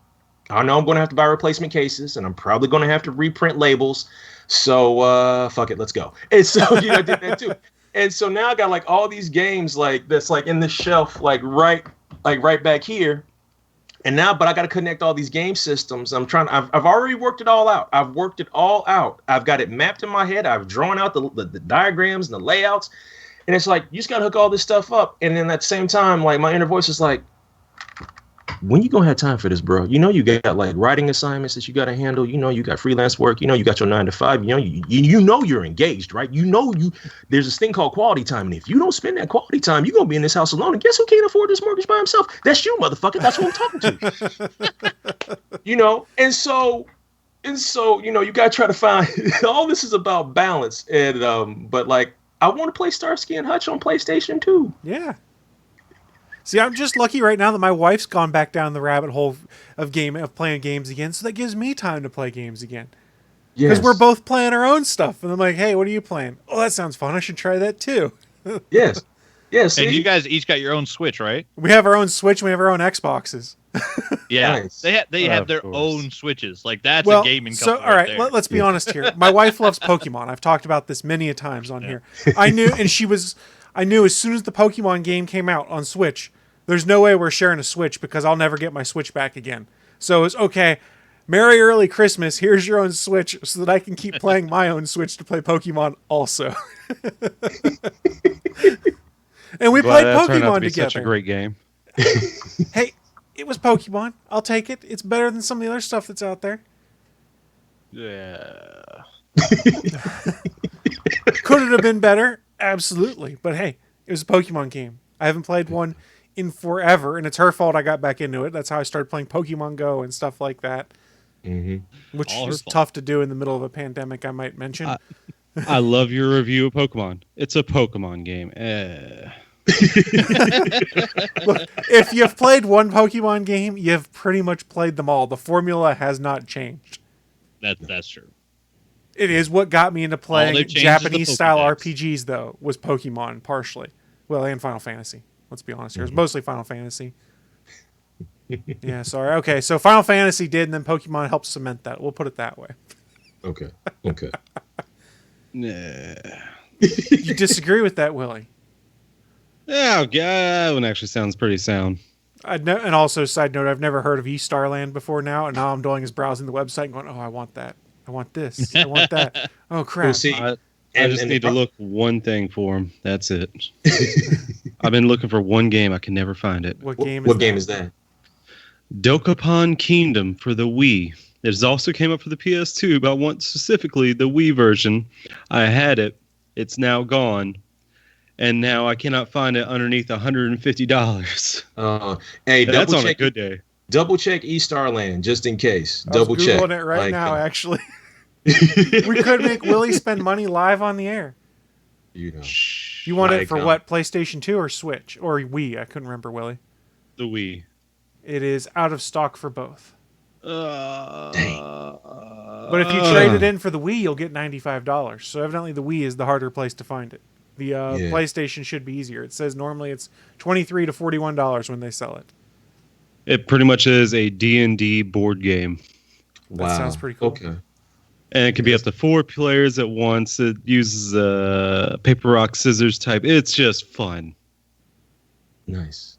I know I'm going to have to buy replacement cases, and I'm probably going to have to reprint labels. So fuck it, let's go. And so I did that too. And so now I got like all these games like that's like in the shelf, like right back here. And now, but I got to connect all these game systems. I've already worked it all out. I've worked it all out. I've got it mapped in my head. I've drawn out the diagrams and the layouts. And it's like, you just got to hook all this stuff up. And then at the same time, like my inner voice is like, when you going to have time for this, bro? You know, you got like writing assignments that you got to handle. You know, you got freelance work. You know, you got your 9 to 5. You know, you know you're engaged, right? You know, there's this thing called quality time. And if you don't spend that quality time, you're going to be in this house alone. And guess who can't afford this mortgage by himself? That's you, motherfucker. That's what I'm talking to. You know, and so, you know, you got to try to find all this is about balance. And, but like, I want to play Starsky and Hutch on PlayStation 2. Yeah. See, I'm just lucky right now that my wife's gone back down the rabbit hole of playing games again, so that gives me time to play games again. Because we're both playing our own stuff, and I'm like, "Hey, what are you playing? Oh, that sounds fun. I should try that too." Yes. See? And you guys each got your own Switch, right? We have our own Switch. And we have our own Xboxes. Yeah, Nice. they have Of their course. own Switches. Like that's a gaming company. So, all right, there. let's be honest here. My wife loves Pokemon. I've talked about this many a times on here. I knew as soon as the Pokemon game came out on Switch, there's no way we're sharing a Switch because I'll never get my Switch back again. So it's okay. Merry early Christmas. Here's your own Switch so that I can keep playing my own Switch to play Pokemon also. And we played That turned out Pokemon to be together. such a great game. Hey, it was Pokemon. I'll take it. It's better than some of the other stuff that's out there. Yeah. Could it have been better? Absolutely. But hey, it was a Pokemon game. I haven't played one in forever, and it's her fault I got back into it. That's how I started playing Pokemon Go and stuff like that. Mm-hmm. Which All her is fault. tough to do in the middle of a pandemic, I might mention. I love your review of Pokemon. It's a Pokemon game. Look, if you've played one Pokemon game, you've pretty much played them all. The formula has not changed. That's true. It is what got me into playing they've changed is the Japanese-style Pokédex. RPGs, though, was Pokemon, partially. Well, and Final Fantasy. Let's be honest here. It's mostly Final Fantasy. Yeah, sorry. Okay, so Final Fantasy did, and then Pokemon helped cement that. We'll put it that way. Okay. Nah. You disagree with that, Willie? Yeah, that one actually sounds pretty sound. And also, side note, I've never heard of eStarland before now, and now I'm doing is browsing the website and going, oh, I want that. I want this. I want that. Oh, crap. Well, see, I and just need to look one thing for him. That's it. I've been looking for one game. I can never find it. What what game is that? Dokapon Kingdom for the Wii. It has also came up for the PS2, but I want specifically the Wii version. I had it. It's now gone. And now I cannot find it underneath $150. Hey, And that's double on a check. good day. Double check eStarland just in case. I was Double check. Googling it right Like, now, actually. We could make Willie spend money live on the air. You know. You want it Like, for what? PlayStation 2 or Switch? Or Wii? I couldn't remember, Willie. The Wii. It is out of stock for both. But if you trade it in for the Wii, you'll get $95. So evidently the Wii is the harder place to find it. The PlayStation should be easier. It says normally it's $23 to $41 when they sell it. It pretty much is a D&D board game. Wow. That sounds pretty cool. Okay. And it can be up to 4 players at once. It uses paper, rock, scissors type. It's just fun. Nice.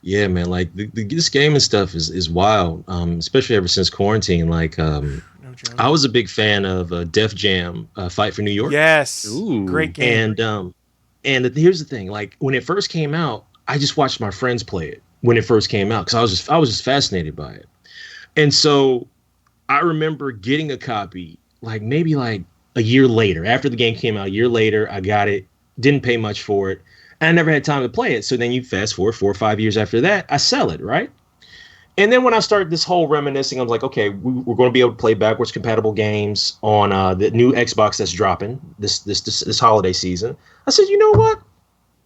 Yeah, man. Like this game and stuff is wild. Especially ever since quarantine. Like, I was a big fan of Def Jam, Fight for New York. Yes. Ooh. Great game. And here's the thing. Like when it first came out, I just watched my friends play it when it first came out because I was just fascinated by it. And so I remember getting a copy maybe a year later. After the game came out, a year later, I got it. Didn't pay much for it. And I never had time to play it. So then you fast forward 4 or 5 years after that, I sell it, right? And then when I started this whole reminiscing, I was like, okay, we're going to be able to play backwards compatible games on the new Xbox that's dropping this holiday season. I said, you know what?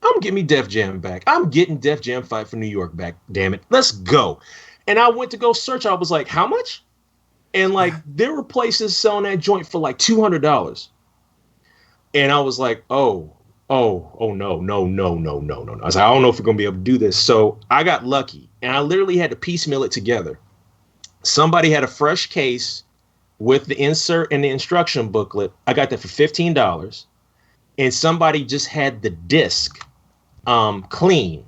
I'm getting me Def Jam back. I'm getting Def Jam Fight for New York back. Damn it. Let's go. And I went to go search. I was like, how much? And there were places selling that joint for $200. And I was like, oh, no. I was like, I don't know if we're going to be able to do this. So I got lucky and I literally had to piecemeal it together. Somebody had a fresh case with the insert and the instruction booklet. I got that for $15. And somebody just had the disc clean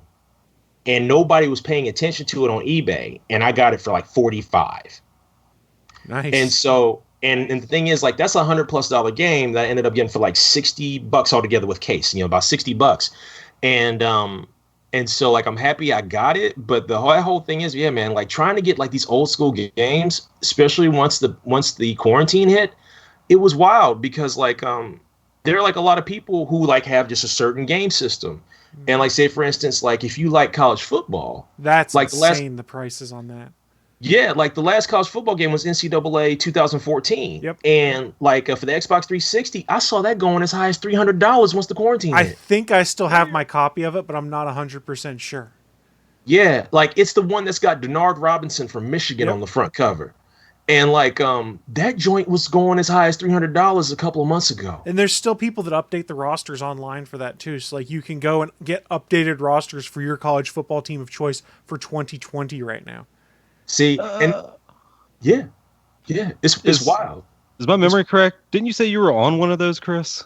and nobody was paying attention to it on eBay. And I got it for $45. Nice. And so, and the thing is, that's $100+ game that I ended up getting for $60 altogether with case, about $60. And so I'm happy I got it, but the whole thing is, yeah, man, trying to get these old school games, especially once the quarantine hit, it was wild because there are a lot of people who have just a certain game system. And say for instance, if you like college football, that's insane, the prices on that. Yeah, the last college football game was NCAA 2014. Yep. And for the Xbox 360, I saw that going as high as $300 once the quarantine hit. I think I still have my copy of it, but I'm not 100% sure. Yeah, it's the one that's got Denard Robinson from Michigan on the front cover. And that joint was going as high as $300 a couple of months ago. And there's still people that update the rosters online for that too. So you can go and get updated rosters for your college football team of choice for 2020 right now. See, and yeah, it's wild. Is my memory correct? Didn't you say you were on one of those, Chris?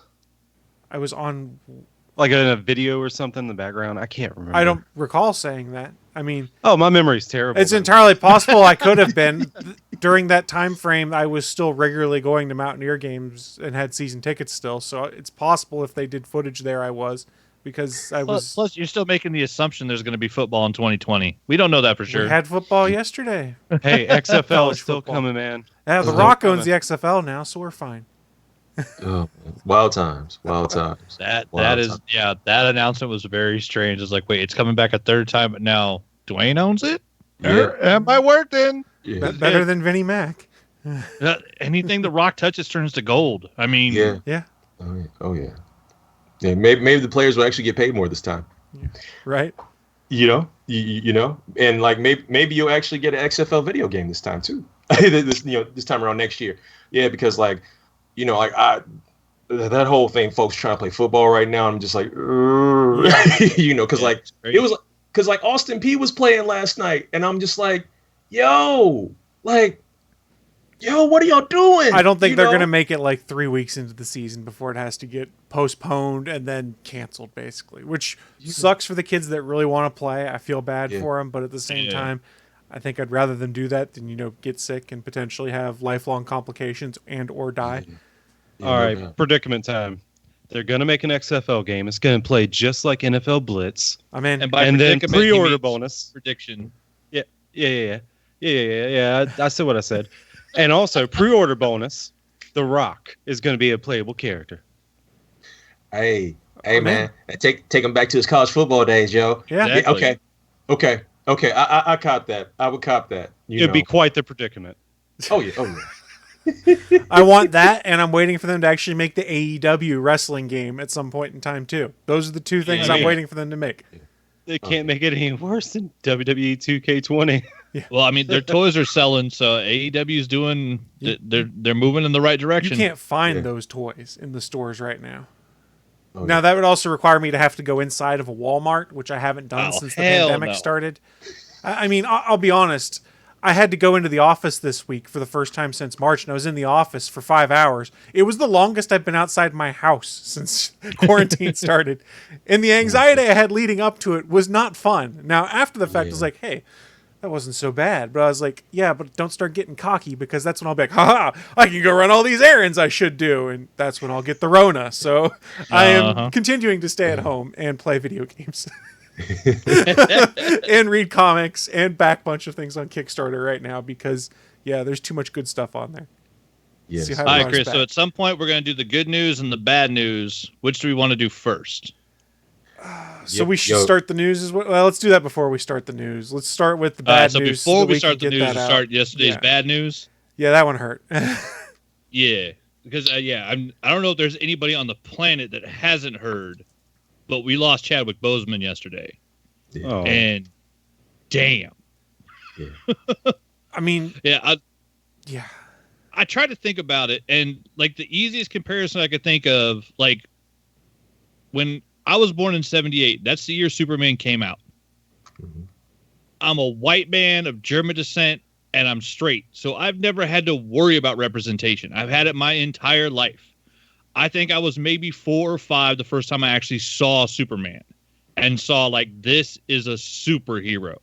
I was on in a video or something in the background. I can't remember. I don't recall saying that. I mean, my memory's terrible. It's entirely possible I could have been. During that time frame, I was still regularly going to Mountaineer games and had season tickets still. So it's possible if they did footage there, I was. Because I was. Plus, you're still making the assumption there's going to be football in 2020. We don't know that for sure. We had football yesterday. Hey, XFL is still coming, man. Yeah, The Rock owns the XFL now, so we're fine. Oh, wild times. That announcement was very strange. It's wait, it's coming back a third time, but now Dwayne owns it? Yeah. Am I worked in? Yeah. Better than Vinnie Mac. Anything The Rock touches turns to gold. I mean, yeah. Oh yeah. Yeah, maybe the players will actually get paid more this time. Yeah. Right. You know, and maybe you'll actually get an XFL video game this time too. this time around next year. Yeah, because that whole thing, folks trying to play football right now. I'm just because Austin P was playing last night, and I'm just yo, what are y'all doing? I don't think they're going to make it 3 weeks into the season before it has to get postponed and then canceled, basically, which sucks for the kids that really want to play. I feel bad for them, but at the same time, I think I'd rather them do that than, get sick and potentially have lifelong complications and or die. All right, predicament time. They're going to make an XFL game. It's going to play just like NFL Blitz. I'm in. And then pre-order bonus. Prediction. Yeah. I said what I said. And also, pre-order bonus, The Rock is going to be a playable character. Hey, man. Take him back to his college football days, yo. Yeah. Exactly. Okay. I cop that. I would cop that. It'd be quite the predicament. Oh, yeah. I want that, and I'm waiting for them to actually make the AEW wrestling game at some point in time, too. Those are the two things I'm waiting for them to make. They can't make it any worse than WWE 2K20. Well, I mean, their toys are selling, so AEW is doing. They're moving in the right You direction. can't find those toys in the stores right now. Oh, Now, that would also require me to have to go inside of a Walmart, which I haven't done since the pandemic started. I mean, I'll be honest. I had to go into the office this week for the first time since March, and I was in the office for 5 hours. It was the longest I've been outside my house since quarantine started. And the anxiety I had leading up to it was not fun. Now, after the fact, I was like, hey, that wasn't so bad. But I was like, yeah, but don't start getting cocky, because that's when I'll be like, ha, I can go run all these errands I should do. And that's when I'll get the Rona. So I am continuing to stay at home and play video games. And read comics and back a bunch of things on Kickstarter right now, because there's too much good stuff on there. Yes. All right, Chris. So at some point we're going to do the good news and the bad news. Which do we want to do first? So we should start the news as well. Well, let's do that before we start the news. Let's start with the bad news. So before we start the news, we'll start yesterday's bad news. Yeah, that one hurt. Yeah, because I don't know if there's anybody on the planet that hasn't heard, but we lost Chadwick Boseman yesterday. Yeah. Oh. And damn. Yeah. I mean, I tried to think about it, and like the easiest comparison I could think of, like when I was born in 78, that's the year Superman came out. Mm-hmm. I'm a white man of German descent, and I'm straight. So I've never had to worry about representation. I've had it my entire life. I think I was maybe 4 or 5 the first time I actually saw Superman and saw, like, this is a superhero.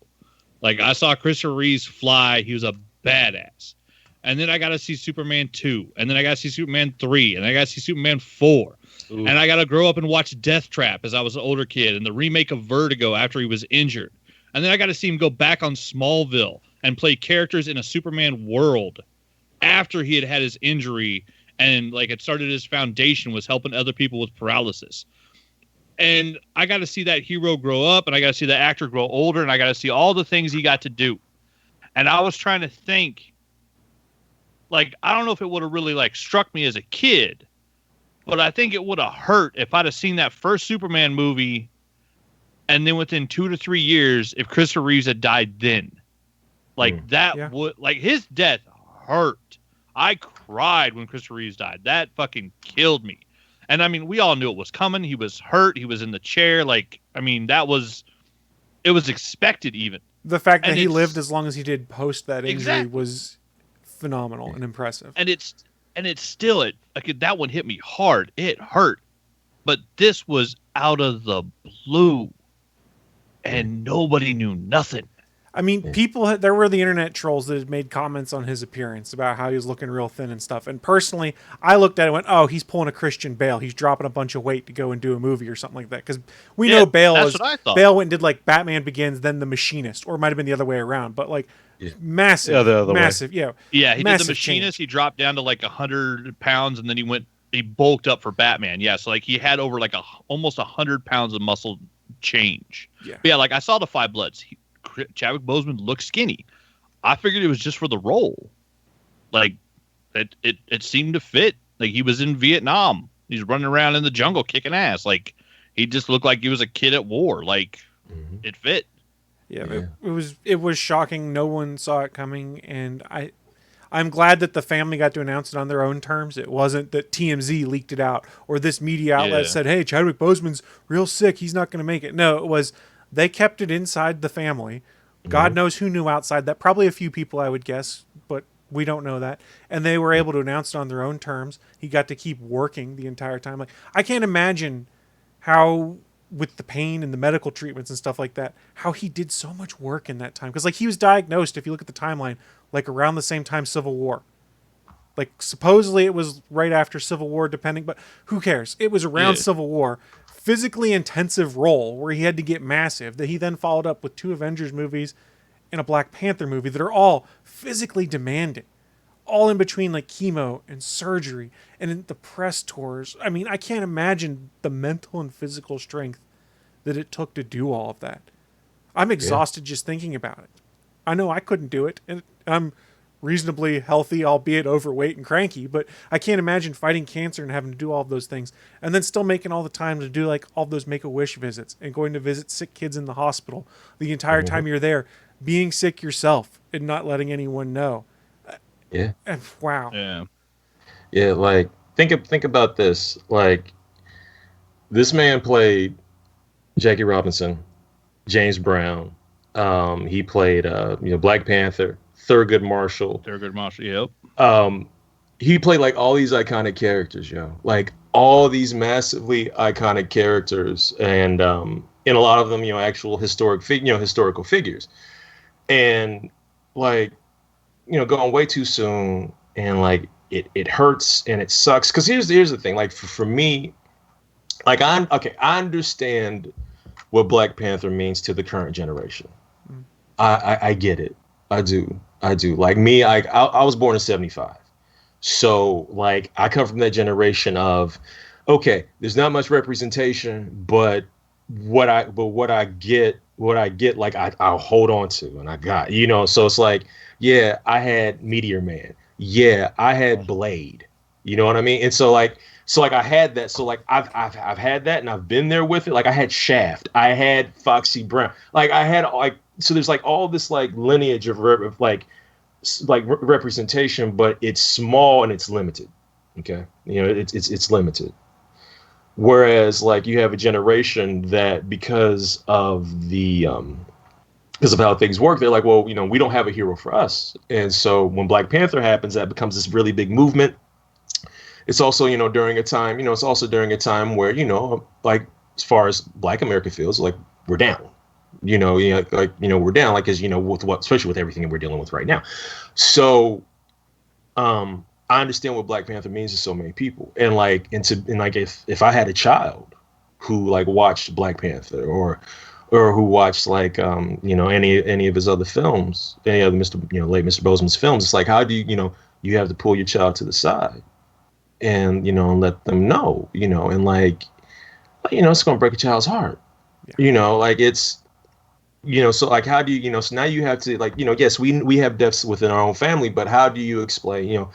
Like, I saw Christopher Reeves fly. He was a badass. And then I got to see Superman 2. And then I got to see Superman 3. And I got to see Superman 4. Ooh. And I got to grow up and watch Death Trap as I was an older kid, and the remake of Vertigo after he was injured. And then I got to see him go back on Smallville and play characters in a Superman world after he had his injury, and like it started his foundation was helping other people with paralysis. And I got to see that hero grow up, and I got to see the actor grow older, and I got to see all the things he got to do. And I was trying to think, like, I don't know if it would have really like struck me as a kid, but I think it would have hurt if I'd have seen that first Superman movie, and then within 2 to 3 years, if Christopher Reeves had died then. Like, that would... Like, his death hurt. I cried when Christopher Reeves died. That fucking killed me. And, I mean, we all knew it was coming. He was hurt. He was in the chair. Like, I mean, that was... It was expected, even. The fact that he lived as long as he did post that injury was phenomenal and impressive. And it's still... that one hit me hard. It hurt. But this was out of the blue. And nobody knew nothing. I mean, there were the internet trolls that had made comments on his appearance about how he was looking real thin and stuff. And personally, I looked at it and went, oh, he's pulling a Christian Bale. He's dropping a bunch of weight to go and do a movie or something like that. Because we know Bale went and did like Batman Begins, then The Machinist. Or it might have been the other way around. But like massive, massive. Yeah, he did The Machinist. He dropped down to like 100 pounds, and then he bulked up for Batman. Yeah, so like he had over like almost 100 pounds of muscle change. But yeah, like I saw the Five Bloods. Chadwick Boseman looked skinny. I figured it was just for the role. Like it seemed to fit. Like he was in Vietnam. He's running around in the jungle kicking ass. Like he just looked like he was a kid at war. Like it fit. Yeah. It was shocking. No one saw it coming, and I'm glad that the family got to announce it on their own terms. It wasn't that TMZ leaked it out or this media outlet said, hey, Chadwick Boseman's real sick. He's not going to make it. No, it was they kept it inside the family. God knows who knew outside that. Probably a few people, I would guess, but we don't know that. And they were able to announce it on their own terms. He got to keep working the entire time. Like I can't imagine how, with the pain and the medical treatments and stuff like that, how he did so much work in that time. Because like he was diagnosed, if you look at the timeline, like around the same time Civil War. Like supposedly it was right after Civil War, depending, but who cares? It was around Civil War. Physically intensive role where he had to get massive, that he then followed up with 2 Avengers movies and a Black Panther movie that are all physically demanding. All in between like chemo and surgery and in the press tours. I mean, I can't imagine the mental and physical strength that it took to do all of that. I'm exhausted just thinking about it. I know I couldn't do it, and I'm reasonably healthy, albeit overweight and cranky, but I can't imagine fighting cancer and having to do all of those things and then still making all the time to do like all those Make-A-Wish visits and going to visit sick kids in the hospital the entire time you're there. being sick yourself and not letting anyone know. Yeah. And wow. Yeah. Like think about this. Like this man played Jackie Robinson, James Brown. He played Black Panther, Thurgood Marshall. Thurgood Marshall. Yep. He played like all these iconic characters, like all these massively iconic characters, and in a lot of them, actual historical figures, and like, going way too soon, and like it hurts and it sucks. Because here's the thing, like for me, like I understand what Black Panther means to the current generation. I get it. I do. Like me, I was born in '75. So like I come from that generation of, okay, there's not much representation, but what I get, like I'll hold on to, and I got, so it's like, yeah, I had Meteor Man. Yeah, I had Blade. You know what I mean? And so like I had that. So like I've had that, and I've been there with it. Like I had Shaft. I had Foxy Brown. Like I had so there's like all this like lineage of representation, but it's small and it's limited. Okay, it's limited. Whereas like you have a generation that because of how things work, they're like, well, we don't have a hero for us. And so when Black Panther happens, that becomes this really big movement. It's also, during a time, where, like as far as Black America feels, like we're down. We're down, like, as with what, especially with everything that we're dealing with right now. So, I understand what Black Panther means to so many people, and if I had a child who like watched Black Panther or who watched like any of his other films, any other late Mr. Boseman's films, it's like, how do you have to pull your child to the side and let them know, and like it's gonna break a child's heart, like it's. So like, how do you, so now you have to like, yes, we have deaths within our own family, but how do you explain,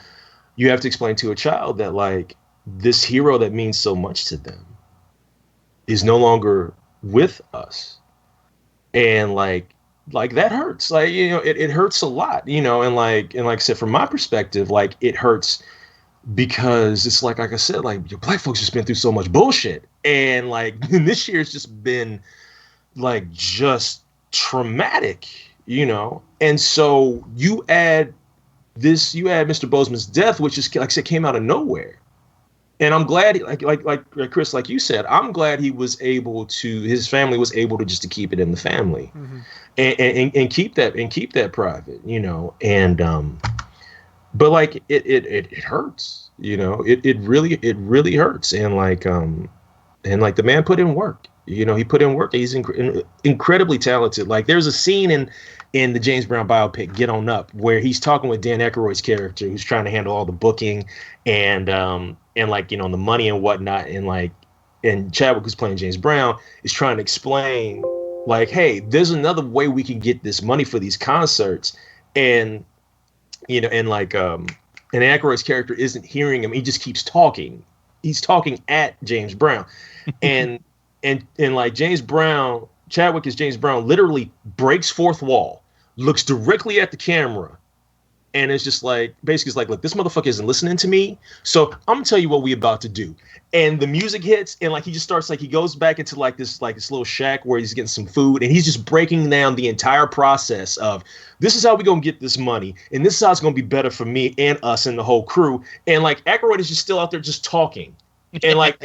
you have to explain to a child that like this hero that means so much to them is no longer with us. And like that hurts, like, it hurts a lot, and like I said, from my perspective, like it hurts because it's like I said, like your Black folks just been through so much bullshit. And like this year's just been like just traumatic, and so you add Mr. Boseman's death, which is like I said, came out of nowhere. And I'm glad, like Chris, like you said, I'm glad his family was able to just to keep it in the family, and keep that private, and but like it hurts, it really hurts, and like the man put in work. He put in work. He's incredibly talented. Like there's a scene in the James Brown biopic, Get On Up, where he's talking with Dan Aykroyd's character, who's trying to handle all the booking and like, the money and whatnot. And Chadwick, who's playing James Brown, is trying to explain like, hey, there's another way we can get this money for these concerts. And, and Aykroyd's character isn't hearing him. He just keeps talking. He's talking at James Brown. And like Chadwick as James Brown literally breaks fourth wall, looks directly at the camera, and it's just like, basically it's like, look, this motherfucker isn't listening to me, so I'm gonna tell you what we about to do. And the music hits, and like he just starts, like he goes back into like this little shack where he's getting some food, and he's just breaking down the entire process of, this is how we gonna get this money, and this is how it's gonna be better for me and us and the whole crew. And like Aykroyd is just still out there just talking, and like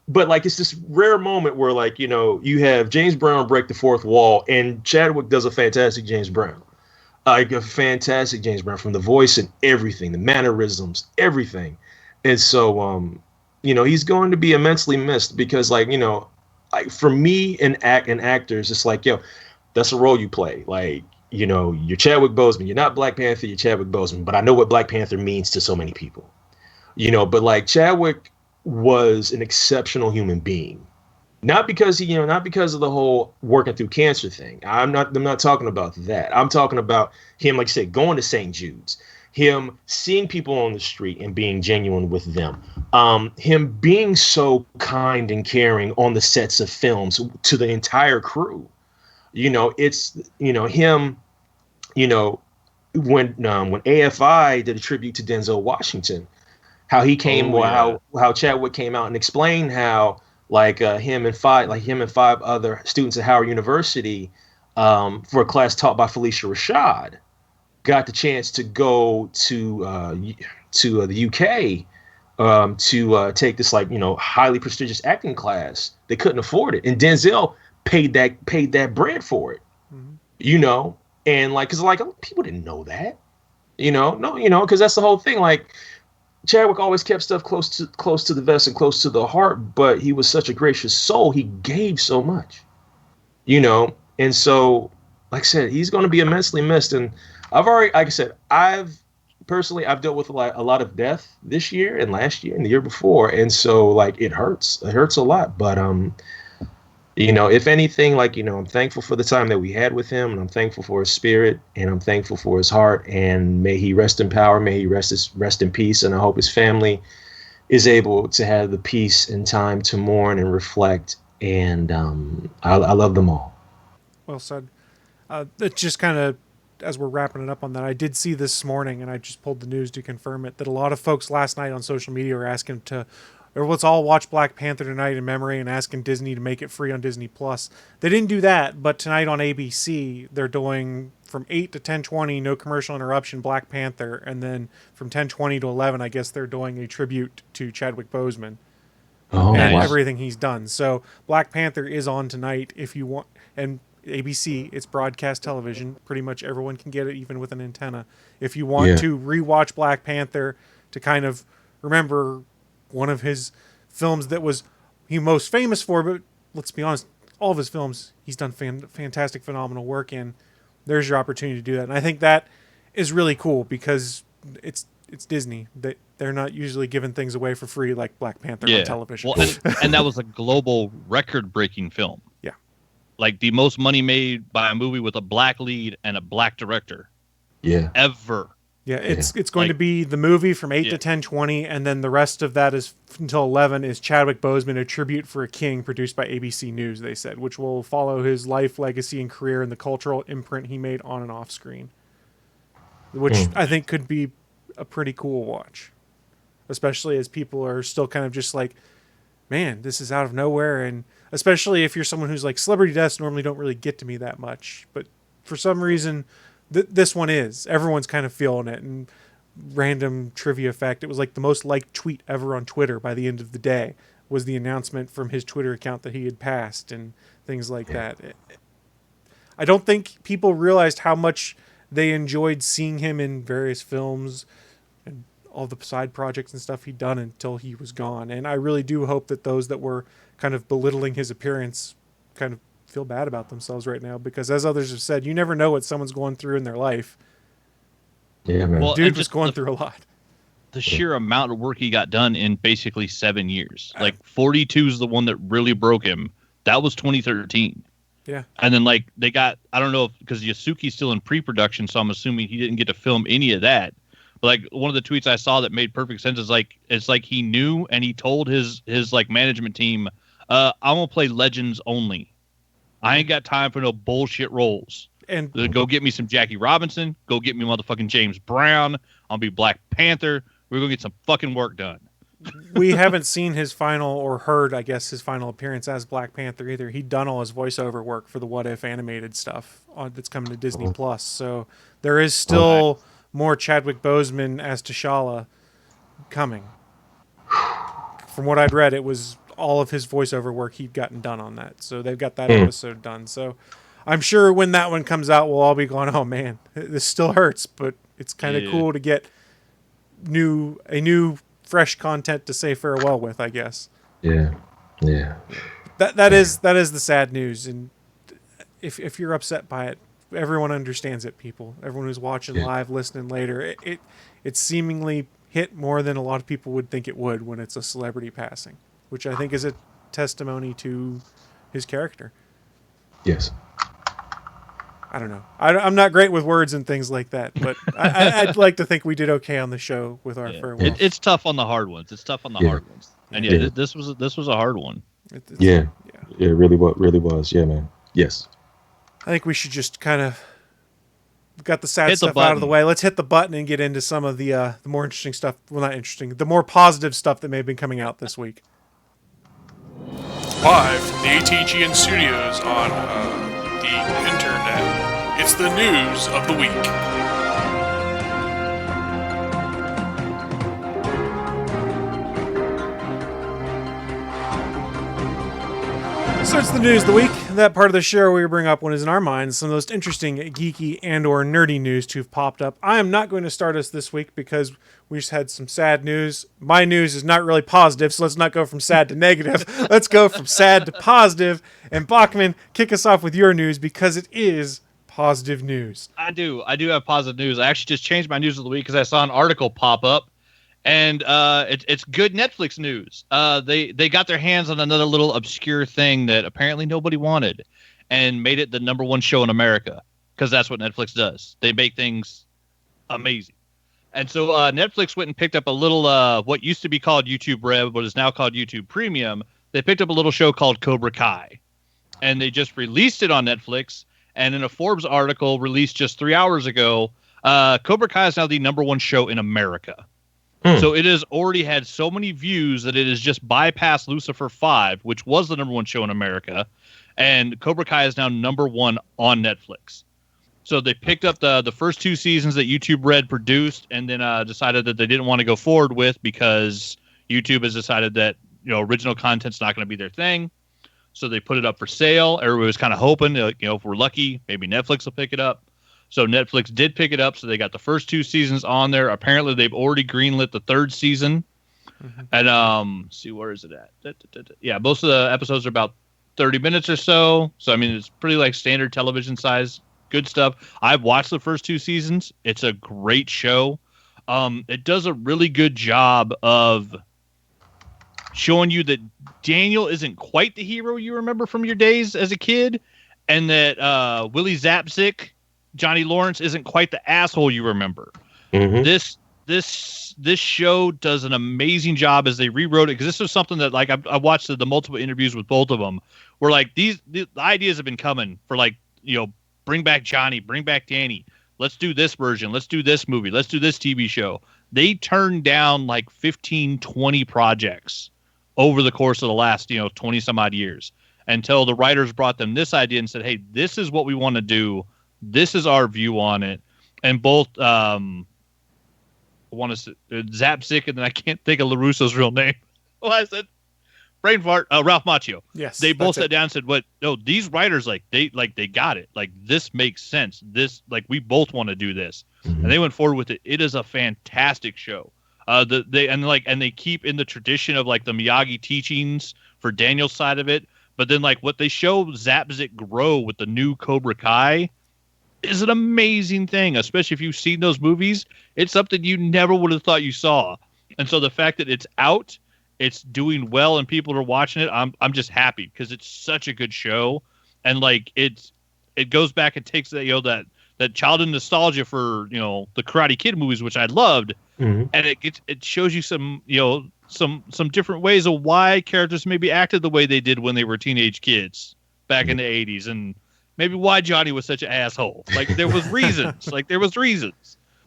but like it's this rare moment where like you have James Brown break the fourth wall, and Chadwick does a fantastic James Brown, like a fantastic James Brown, from the voice and everything, the mannerisms, everything. And so he's going to be immensely missed, because like like for me and actors, it's like, that's a role you play. Like you're Chadwick Boseman, you're not Black Panther, you're Chadwick Boseman, but I know what Black Panther means to so many people, but like Chadwick was an exceptional human being, not because of the whole working through cancer thing. I'm not talking about that. I'm talking about him, like I said, going to St. Jude's, him seeing people on the street and being genuine with them, him being so kind and caring on the sets of films to the entire crew, It's him. When AFI did a tribute to Denzel Washington, how he came, how Chadwick came out and explained how him and five other students at Howard University, for a class taught by Felicia Rashad, got the chance to go to the UK, to take this highly prestigious acting class. They couldn't afford it, and Denzel paid that bread for it. Mm-hmm. And because people didn't know that, because that's the whole thing. Chadwick always kept stuff close to the vest and close to the heart, but he was such a gracious soul. He gave so much, and so, like I said, he's going to be immensely missed. And I've personally dealt with a lot of death this year and last year and the year before, and so it hurts a lot. But if anything, I'm thankful for the time that we had with him, and I'm thankful for his spirit, and I'm thankful for his heart, and may he rest in power, may he rest in peace, and I hope his family is able to have the peace and time to mourn and reflect, and I love them all. Well said. It's just kind of, as we're wrapping it up on that, I did see this morning, and I just pulled the news to confirm it, that a lot of folks last night on social media were asking let's all watch Black Panther tonight in memory, and asking Disney to make it free on Disney Plus. They didn't do that, but tonight on ABC, they're doing from 8 to 10:20, no commercial interruption, Black Panther, and then from 10:20 to 11, I guess they're doing a tribute to Chadwick Boseman and everything he's done. So Black Panther is on tonight if you want, and ABC, it's broadcast television. Pretty much everyone can get it, even with an antenna. If you want to rewatch Black Panther to kind of remember one of his films that was he most famous for, but let's be honest, all of his films he's done fantastic, phenomenal work in. There's your opportunity to do that, and I think that is really cool because it's Disney. They're not usually giving things away for free like Black Panther on television. Well, and that was a global record-breaking film. Yeah, like the most money made by a movie with a black lead and a black director. Yeah, ever. Yeah, it's going to be the movie from 8 to 10:20, and then the rest of that is until 11 is Chadwick Boseman, A Tribute for a King, produced by ABC News, they said, which will follow his life, legacy, and career and the cultural imprint he made on and off screen, which I think could be a pretty cool watch, especially as people are still kind of just like, man, this is out of nowhere, and especially if you're someone who's like, celebrity deaths normally don't really get to me that much, but for some reason this one is. Everyone's kind of feeling it. And random trivia fact, it was like the most liked tweet ever on Twitter by the end of the day was the announcement from his Twitter account that he had passed and things like that. I don't think people realized how much they enjoyed seeing him in various films and all the side projects and stuff he'd done until he was gone. And I really do hope that those that were kind of belittling his appearance kind of feel bad about themselves right now, because as others have said, you never know what someone's going through in their life. Yeah, man. Well, dude was going through a lot. The sheer amount of work he got done in basically 7 years. Like 42 is the one that really broke him. That was 2013. Yeah. And then they got, I don't know if, because Yasuki's still in pre-production, so I'm assuming he didn't get to film any of that. But one of the tweets I saw that made perfect sense is it's like he knew and he told his management team, I'm gonna play Legends only. I ain't got time for no bullshit roles. And go get me some Jackie Robinson. Go get me motherfucking James Brown. I'll be Black Panther. We're going to get some fucking work done. We haven't seen his final, or heard, I guess, his final appearance as Black Panther either. He'd done all his voiceover work for the What If animated stuff that's coming to Disney Plus. So there is still more Chadwick Boseman as T'Challa coming. From what I'd read, it was all of his voiceover work he'd gotten done on that. So they've got that episode done. So I'm sure when that one comes out, we'll all be going, oh man, this still hurts, but it's kind of cool to get new fresh content to say farewell with, I guess. Yeah. That is the sad news. And if you're upset by it, everyone understands it, people. Everyone who's watching live, listening later, it seemingly hit more than a lot of people would think it would when it's a celebrity passing, which I think is a testimony to his character. Yes. I don't know. I'm not great with words and things like that, but I'd like to think we did okay on the show with our farewell. It's tough on the hard ones. Hard ones. And this was a hard one. It really was. Yeah, man. Yes. I think we should just kind of got the sad Hit the stuff out of the button. way. Let's hit the button and get into some of the more interesting stuff. Well, not interesting. The more positive stuff that may have been coming out this week. Live from the ATGN studios on the internet, it's the news of the week. So it's the news of the week. That part of the show where we bring up what is in our minds some of the most interesting geeky and or nerdy news to have popped up. I am not going to start us this week because we just had some sad news. My news is not really positive, so let's not go from sad to negative. Let's go from sad to positive. And Bachman, kick us off with your news because it is positive news. I do have positive news. I actually just changed my news of the week because I saw an article pop up, and it's good Netflix news. They got their hands on another little obscure thing that apparently nobody wanted, and made it the #1 show in America, because that's what Netflix does. They make things amazing. And so Netflix went and picked up a little what used to be called YouTube Red, but is now called YouTube Premium. They picked up a little show called Cobra Kai, and they just released it on Netflix. And in a Forbes article released just 3 hours ago, Cobra Kai is now the #1 show in America. So it has already had so many views that it has just bypassed Lucifer 5, which was the #1 show in America. And Cobra Kai is now #1 on Netflix. So they picked up the first 2 seasons that YouTube Red produced, and then decided that they didn't want to go forward with because YouTube has decided that original content's not going to be their thing. So they put it up for sale. Everybody was kind of hoping, if we're lucky, maybe Netflix will pick it up. So Netflix did pick it up. So they got the first 2 seasons on there. Apparently, they've already greenlit the 3rd season. And see, where is it at? Yeah, most of the episodes are about 30 minutes or so. So I mean, it's pretty like standard television size. Good stuff. I've watched the first 2 seasons. It's a great show. It does a really good job of showing you that Daniel isn't quite the hero you remember from your days as a kid, and that Willie Zapsik, Johnny Lawrence, isn't quite the asshole you remember. This show does an amazing job as they rewrote it, because this was something that like I watched the multiple interviews with both of them, where like the ideas have been coming for like bring back Johnny, bring back Danny, let's do this version, let's do this movie, let's do this TV show. They turned down like 15-20 projects over the course of the last 20 some odd years, until the writers brought them this idea and said, hey, this is what we want to do, this is our view on it. And both Zapsik, and then I can't think of LaRusso's real name. Well, I said brain fart. Ralph Macchio. Yes, they both sat down and said, "What? No, these writers they got it. Like, this makes sense. This, like, we both want to do this." And they went forward with it. It is a fantastic show. They keep in the tradition of like the Miyagi teachings for Daniel's side of it, but then like what they show Zapsik grow with the new Cobra Kai is an amazing thing, especially if you've seen those movies. It's something you never would have thought you saw. And so the fact that it's out, it's doing well, and people are watching it, I'm just happy, because it's such a good show. And like it goes back and takes that that childhood nostalgia for the Karate Kid movies, which I loved, and it shows you some some different ways of why characters maybe acted the way they did when they were teenage kids back in the 80s, and maybe why Johnny was such an asshole. Like, there was reasons.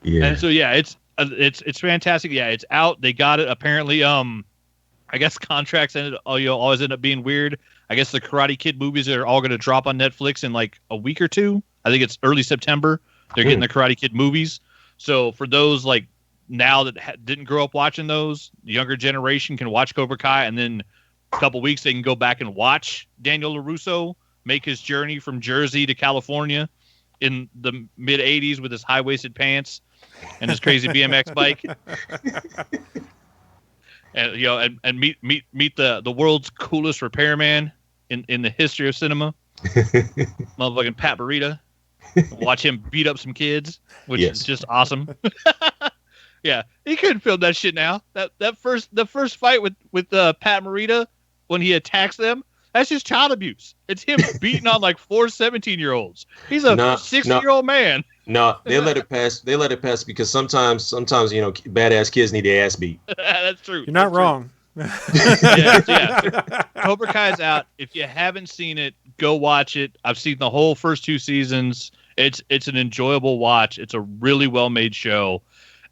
Yeah. And so yeah, it's fantastic. Yeah, it's out. They got it. Apparently, I guess contracts always end up being weird. I guess the Karate Kid movies are all going to drop on Netflix in like a week or 2. I think it's early September. They're getting the Karate Kid movies. So for those like now that didn't grow up watching those, the younger generation can watch Cobra Kai, and then a couple weeks they can go back and watch Daniel LaRusso make his journey from Jersey to California in the mid 80s with his high-waisted pants and his crazy BMX bike. And and meet the world's coolest repairman in the history of cinema, motherfucking Pat Morita. Watch him beat up some kids, which is just awesome. Yeah, he couldn't film that shit now. The first fight with Pat Morita, when he attacks them, that's just child abuse. It's him beating on like 4 17-year-olds. He's a 60-year-old man. No, they let it pass. They let it pass because sometimes badass kids need their ass beat. That's true. You're not wrong. Yeah. Cobra Kai's out. If you haven't seen it, go watch it. I've seen the whole first 2 seasons. It's an enjoyable watch. It's a really well made show,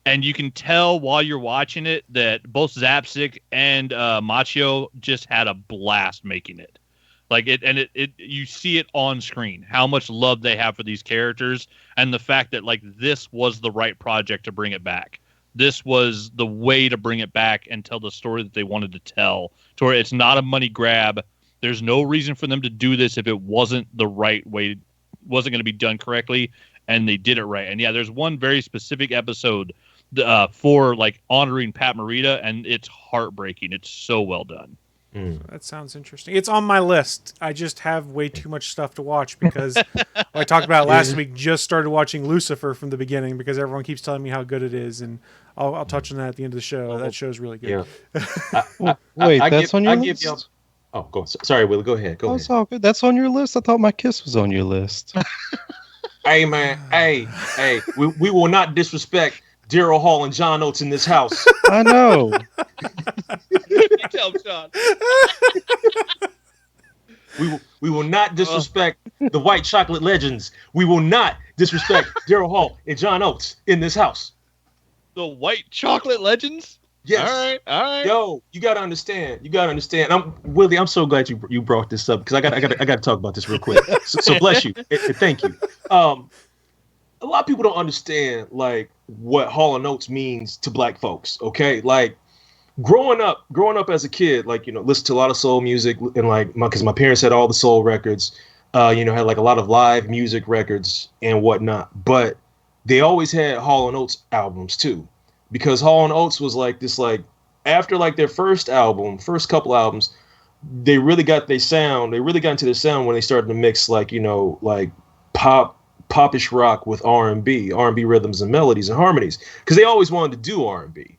and you can tell while you're watching it that both Zapsik and Machio just had a blast making it. Like it you see it on screen how much love they have for these characters, and the fact that like this was the right project to bring it back. This was the way to bring it back and tell the story that they wanted to tell. To where it's not a money grab. There's no reason for them to do this if it wasn't the right way, wasn't going to be done correctly, and they did it right. And yeah, there's one very specific episode for like honoring Pat Morita, and it's heartbreaking. It's so well done. That sounds interesting. It's on my list. I just have way too much stuff to watch because I talked about it last week. Just started watching Lucifer from the beginning because everyone keeps telling me how good it is, and I'll touch on that at the end of the show. That show's really good. Yeah. Wait, that's on your list? Oh, go. Sorry, Wille. Go ahead. Go ahead. It's all good. That's on your list. I thought My Kiss was on your list. Hey, man. Hey. We will not disrespect Daryl Hall and John Oates in this house. I know. You tell him, Shawn. We will not disrespect the White Chocolate Legends. We will not disrespect Daryl Hall and John Oates in this house. The White Chocolate Legends? Yes. All right. Yo, you gotta understand. Willie, I'm so glad you brought this up because I got to talk about this real quick. So bless you. And thank you. A lot of people don't understand like what Hall and Oates means to black folks. Okay, like growing up as a kid, like listen to a lot of soul music and like because my parents had all the soul records, had like a lot of live music records and whatnot. But they always had Hall and Oates albums too. Because Hall and Oates was like this, like after like their first couple albums, they really got their sound. They really got into their sound when they started to mix like like popish rock with R&B rhythms and melodies and harmonies. Because they always wanted to do R&B,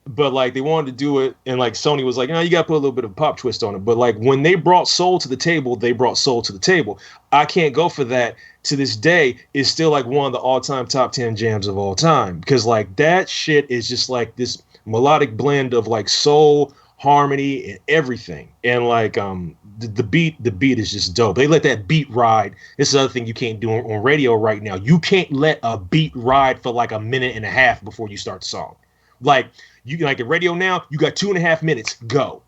but like they wanted to do it, and like Sony was like, you got to put a little bit of pop twist on it. But like when they brought soul to the table, they brought soul to the table. I Can't Go For That to this day is still like one of the all-time top 10 jams of all time, because like that shit is just like this melodic blend of like soul, harmony, and everything. And like the beat is just dope. They let that beat ride. This is another thing you can't do on radio right now. You can't let a beat ride for like a minute and a half before you start the song. Like you like at radio now, you got 2.5 minutes. Go.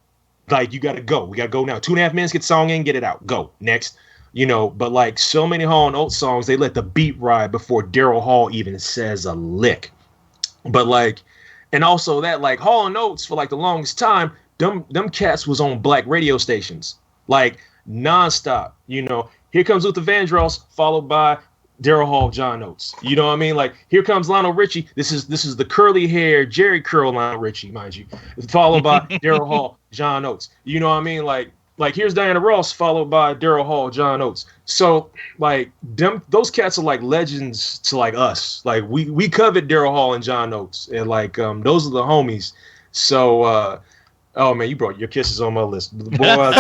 Like you gotta go. We gotta go now. 2.5 minutes, get the song in, get it out. Go. Next. But like so many Hall and Oates songs, they let the beat ride before Daryl Hall even says a lick. But like, and also that like Hall and Oates for like the longest time, them cats was on black radio stations, like nonstop. Here comes Luther Vandross, followed by Daryl Hall, John Oates. You know what I mean? Like here comes Lionel Richie. This is the curly hair Jerry Curl Lionel Richie, mind you, followed by Daryl Hall, John Oates. You know what I mean? Like here's Diana Ross, followed by Daryl Hall, John Oates. So like those cats are like legends to like us. Like we covet Daryl Hall and John Oates, and like those are the homies. So oh man, you brought your kisses on my list. Boy,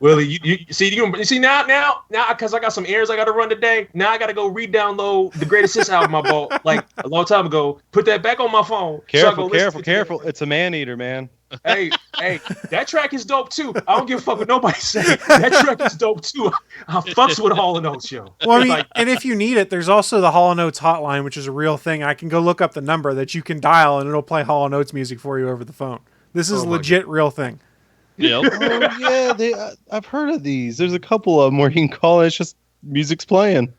Willie, you see now because I got some errands I got to run today. Now I got to go re-download the Greatest Hits album I bought like a long time ago. Put that back on my phone. Careful. It's a man eater, man. Hey, that track is dope too. I don't give a fuck what nobody say. That track is dope too. I fucks with Hall and Oates, yo. Well, I mean, and if you need it, there's also the Hall and Oates hotline, which is a real thing. I can go look up the number that you can dial, and it'll play Hall and Oates music for you over the phone. This is legit real thing. Yep. Oh yeah, I've heard of these. There's a couple of them where you can call and it's just music's playing.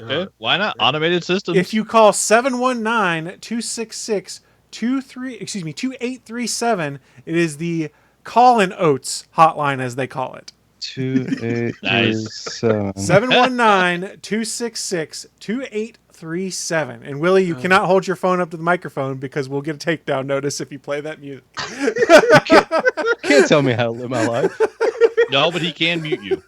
Okay. Why not? Automated systems. If you call 719-266-2837, it is the Call-in Oates hotline, as they call it. 2837. 719-266-2837. And Willie, you cannot hold your phone up to the microphone because we'll get a takedown notice if you play that music. Can't tell me how to live my life. No, but he can mute you.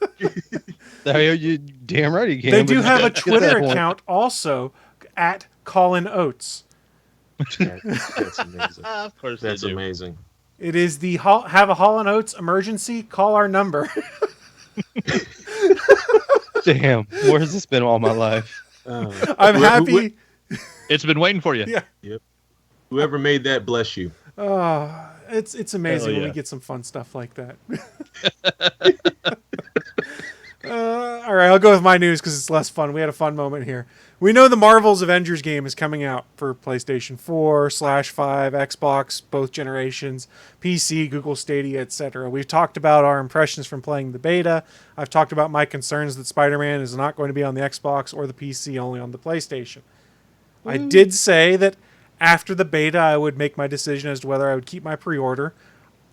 You damn right he can. They do have a Twitter account also at Call-in Oates. That's amazing. Of course That's they do. amazing. It is the have a Hall & Oates emergency. Call our number. Damn, where has this been all my life? I'm happy. It's been waiting for you. Yeah. Yep. Whoever made that, bless you. And It's amazing when we yeah. get some fun stuff like that. All right, I'll go with my news because it's less fun. We had a fun moment here. We know the Marvel's Avengers game is coming out for PlayStation 4/5, Xbox, both generations, PC, Google Stadia, etc. We've talked about our impressions from playing the beta. I've talked about my concerns that Spider-Man is not going to be on the Xbox or the PC, only on the PlayStation. I did say that after the beta, I would make my decision as to whether I would keep my pre-order.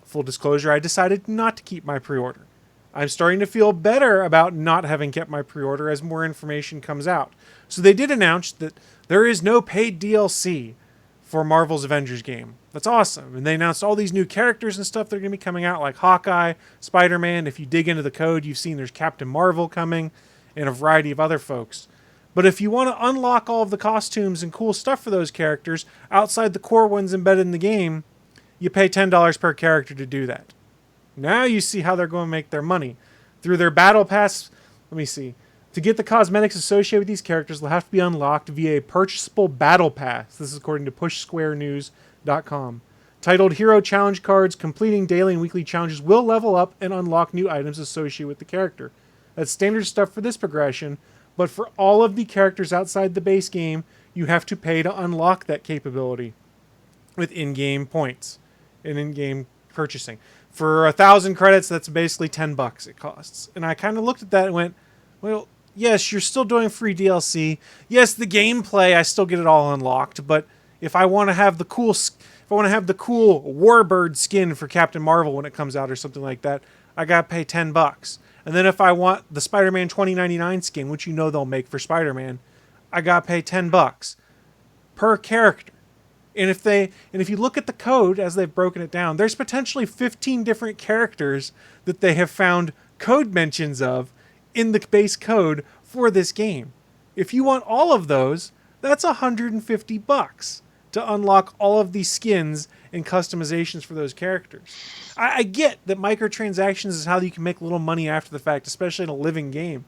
Full disclosure, I decided not to keep my pre-order. I'm starting to feel better about not having kept my pre-order as more information comes out. So they did announce that there is no paid DLC for Marvel's Avengers game. That's awesome. And they announced all these new characters and stuff that are going to be coming out, like Hawkeye, Spider-Man. If you dig into the code, you've seen there's Captain Marvel coming and a variety of other folks. But if you want to unlock all of the costumes and cool stuff for those characters outside the core ones embedded in the game, you pay $10 per character to do that. Now you see how they're going to make their money. Through their battle pass, let me see. To get the cosmetics associated with these characters, they'll have to be unlocked via a purchasable battle pass. This is according to pushsquarenews.com. Titled Hero Challenge Cards, completing daily and weekly challenges will level up and unlock new items associated with the character. That's standard stuff for this progression, but for all of the characters outside the base game, you have to pay to unlock that capability with in-game points and in-game purchasing. For 1,000 credits, that's basically $10 it costs. And I kind of looked at that and went, well, yes, you're still doing free DLC. Yes, the gameplay, I still get it all unlocked. But if I want to have the cool, Warbird skin for Captain Marvel when it comes out or something like that, I gotta pay $10. And then if I want the Spider-Man 2099 skin, which you know they'll make for Spider-Man, I gotta pay $10 per character. And if you look at the code as they've broken it down, there's potentially 15 different characters that they have found code mentions of in the base code for this game. If you want all of those, that's $150 to unlock all of these skins and customizations for those characters. I get that microtransactions is how you can make little money after the fact, especially in a living game.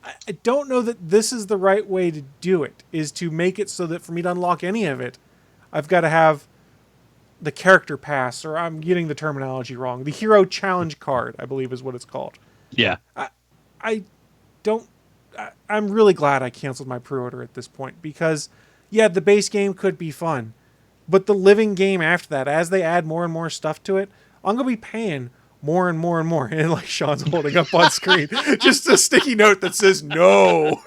I don't know that this is the right way to do it, is to make it so that for me to unlock any of it, I've got to have the character pass, or I'm getting the terminology wrong. The Hero Challenge Card, I believe is what it's called. Yeah. I'm really glad I canceled my pre-order at this point because, yeah, the base game could be fun, but the living game after that, as they add more and more stuff to it, I'm going to be paying more and more and more. And like Shawn's holding up on screen, just a sticky note that says no.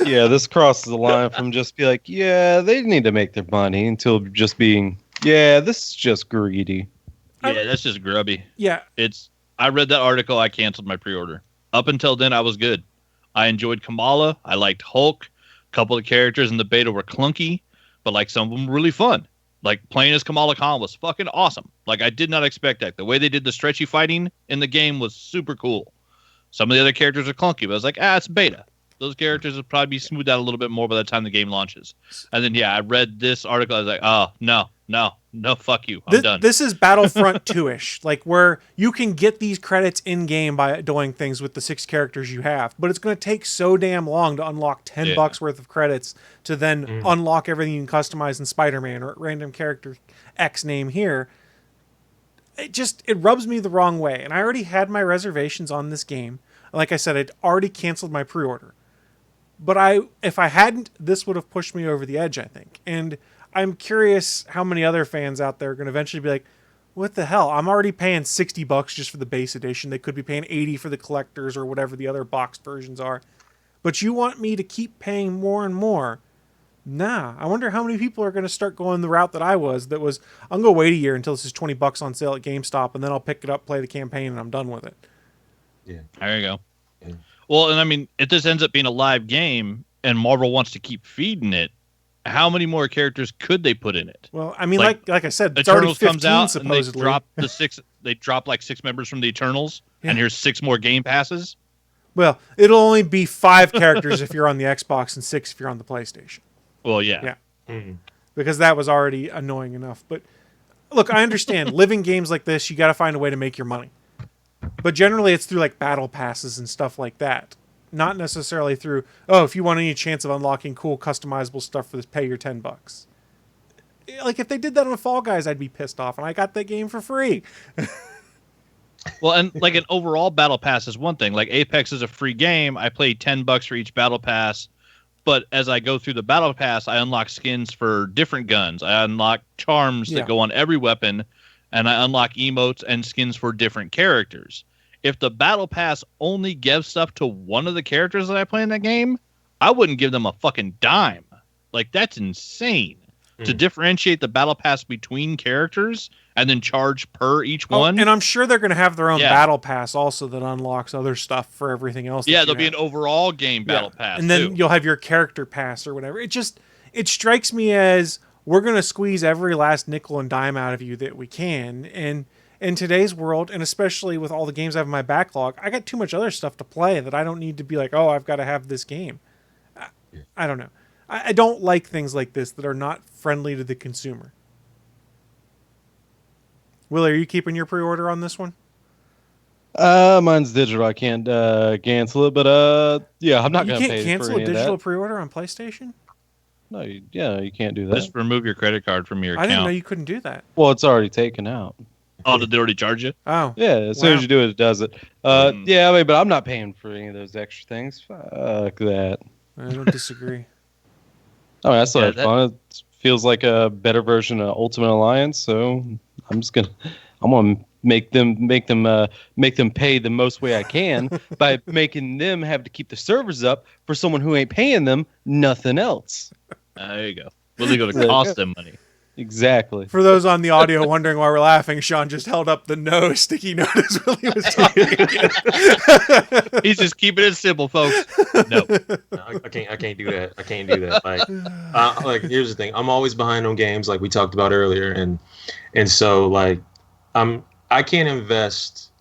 Yeah, this crosses the line from just be like, yeah, they need to make their money, until just being, yeah, this is just greedy. Yeah, that's just grubby. Yeah. I read that article, I canceled my pre-order. Up until then, I was good. I enjoyed Kamala. I liked Hulk. A couple of characters in the beta were clunky, but like some of them were really fun. Like playing as Kamala Khan was fucking awesome. Like I did not expect that. The way they did the stretchy fighting in the game was super cool. Some of the other characters are clunky, but I was like, it's beta. Those characters will probably be smoothed out a little bit more by the time the game launches. And then, I read this article. I was like, oh, no, fuck you. I'm done. This is Battlefront 2-ish, like where you can get these credits in-game by doing things with the 6 characters you have. But it's going to take so damn long to unlock $10 worth of credits to then unlock everything you can customize in Spider-Man or random character X name here. It rubs me the wrong way. And I already had my reservations on this game. Like I said, I'd already canceled my pre-order. But if I hadn't, this would have pushed me over the edge, I think. And I'm curious how many other fans out there are going to eventually be like, what the hell? I'm already paying $60 just for the base edition. They could be paying $80 for the collectors or whatever the other boxed versions are. But you want me to keep paying more and more? Nah. I wonder how many people are going to start going the route that I was. I'm going to wait a year until this is $20 on sale at GameStop, and then I'll pick it up, play the campaign, and I'm done with it. Yeah. There you go. Yeah. Well, and I mean, if this ends up being a live game and Marvel wants to keep feeding it, how many more characters could they put in it? Well, I mean, like I said, it's Eternals already 15 comes out supposedly. and they drop like 6 members from the Eternals, and here's 6 more game passes. Well, it'll only be 5 characters if you're on the Xbox and 6 if you're on the PlayStation. Well, yeah. Yeah. Mm-hmm. Because that was already annoying enough. But look, I understand living games like this, you got to find a way to make your money. But generally it's through like battle passes and stuff like that. Not necessarily through, if you want any chance of unlocking cool customizable stuff for this, pay your $10. like if they did that on Fall Guys, I'd be pissed off, and I got that game for free. Well, and like an overall battle pass is one thing. Like Apex is a free game. I pay $10 for each battle pass. But as I go through the battle pass, I unlock skins for different guns. I unlock charms that go on every weapon, and I unlock emotes and skins for different characters. If the battle pass only gives stuff to one of the characters that I play in that game, I wouldn't give them a fucking dime. Like, that's insane. To differentiate the battle pass between characters and then charge per each one. And I'm sure they're going to have their own battle pass also that unlocks other stuff for everything else. Yeah, there'll be an overall game battle pass. And then you'll have your character pass or whatever. It strikes me as we're going to squeeze every last nickel and dime out of you that we can. And in today's world, and especially with all the games I have in my backlog, I got too much other stuff to play that I don't need to be like, oh, I've got to have this game. I don't know. I don't like things like this that are not friendly to the consumer. Wille, are you keeping your pre-order on this one? Mine's digital. I can't cancel it, but yeah, I'm not going to pay for any of that. You can't cancel a digital pre-order on PlayStation? No, you can't do that. Just remove your credit card from your account. I didn't know you couldn't do that. Well, it's already taken out. Oh, did they already charge you? Oh. Yeah, as soon as you do it, it does it. Yeah, I mean, but I'm not paying for any of those extra things. Fuck that. I don't disagree. I mean, I still had fun. It feels like a better version of Ultimate Alliance, so I'm gonna make them pay the most way I can by making them have to keep the servers up for someone who ain't paying them nothing else. There you go. Really going to cost them money. Exactly. For those on the audio wondering why we're laughing, Shawn just held up the no sticky note as Willie was talking. He's just keeping it simple, folks. No, I can't do that. I can't do that. Like here's the thing. I'm always behind on games, like we talked about earlier, and so like I can't invest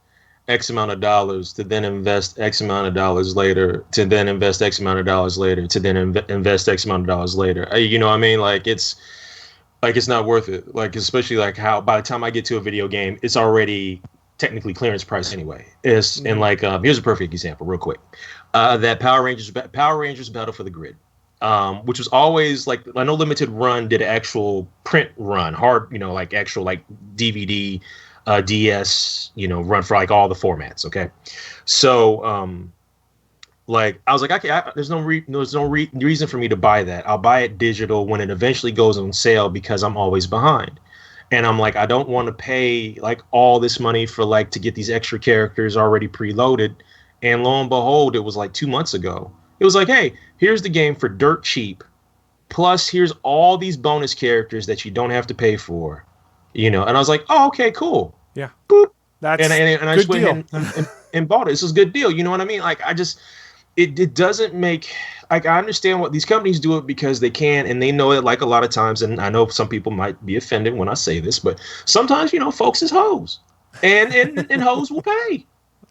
X amount of dollars to then invest X amount of dollars later to then invest X amount of dollars later to then invest X amount of dollars later. You know what I mean? Like it's not worth it. Like, especially like how by the time I get to a video game, it's already technically clearance price anyway. And like, here's a perfect example real quick. That Power Rangers Battle for the Grid, which was always like, I know Limited Run did an actual print run, hard, like actual like DVD, DS, run for like all the formats. Okay. So, like I was like, there's no reason for me to buy that. I'll buy it digital when it eventually goes on sale because I'm always behind. And I'm like, I don't want to pay like all this money for like to get these extra characters already preloaded. And lo and behold, it was like 2 months ago. It was like, hey, here's the game for dirt cheap. Plus, here's all these bonus characters that you don't have to pay for. And I was like, oh, okay, cool. Yeah. Boop. That's and I just went and bought it. This was a good deal. You know what I mean? Like it doesn't make, like, I understand what these companies do it because they can, and they know it, like a lot of times, and I know some people might be offended when I say this, but sometimes, folks is hoes and hoes will pay.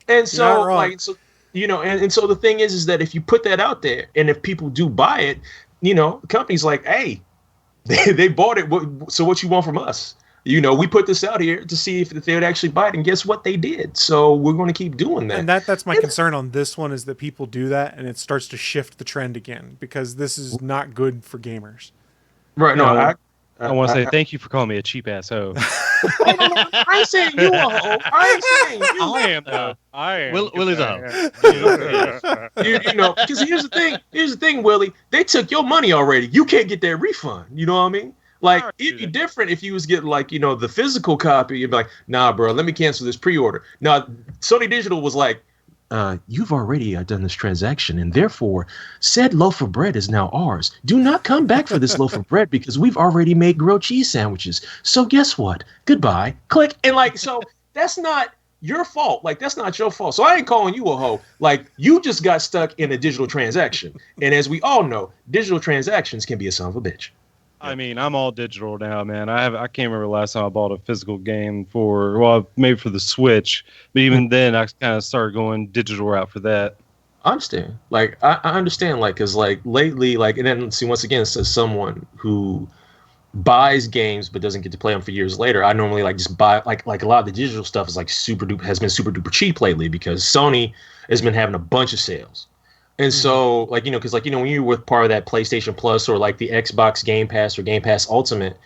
And so like, so, and so the thing is that if you put that out there and if people do buy it, the company's like, hey, they bought it. So what you want from us? We put this out here to see if they would actually buy it, and guess what? They did. So we're going to keep doing that. And that's my concern on this one is that people do that, and it starts to shift the trend again because this is not good for gamers. Right? No, I want to say thank you for calling me a cheap ass hoe. No, I ain't saying you a hoe. I ain't saying you. I am though. I am. Willie's a hoe. Because here's the thing, Willie. They took your money already. You can't get that refund. You know what I mean? Like, it'd be different if you was getting, like, the physical copy. You'd be like, nah, bro, let me cancel this pre-order. Now, Sony Digital was like, you've already done this transaction, and therefore, said loaf of bread is now ours. Do not come back for this loaf of bread because we've already made grilled cheese sandwiches. So guess what? Goodbye. Click. And, like, so that's not your fault. Like, that's not your fault. So I ain't calling you a hoe. Like, you just got stuck in a digital transaction. And as we all know, digital transactions can be a son of a bitch. I mean, I'm all digital now, man. I can't remember the last time I bought a physical game maybe for the Switch, but even then I kind of started going digital route for that. I understand. Like, I understand, like, because, like, lately, like, and then see, once again, as someone who buys games but doesn't get to play them for years later, I normally like just buy like a lot of the digital stuff is like has been super duper cheap lately because Sony has been having a bunch of sales. And so, like, because, like, when you're with part of that PlayStation Plus or, like, the Xbox Game Pass or Game Pass Ultimate,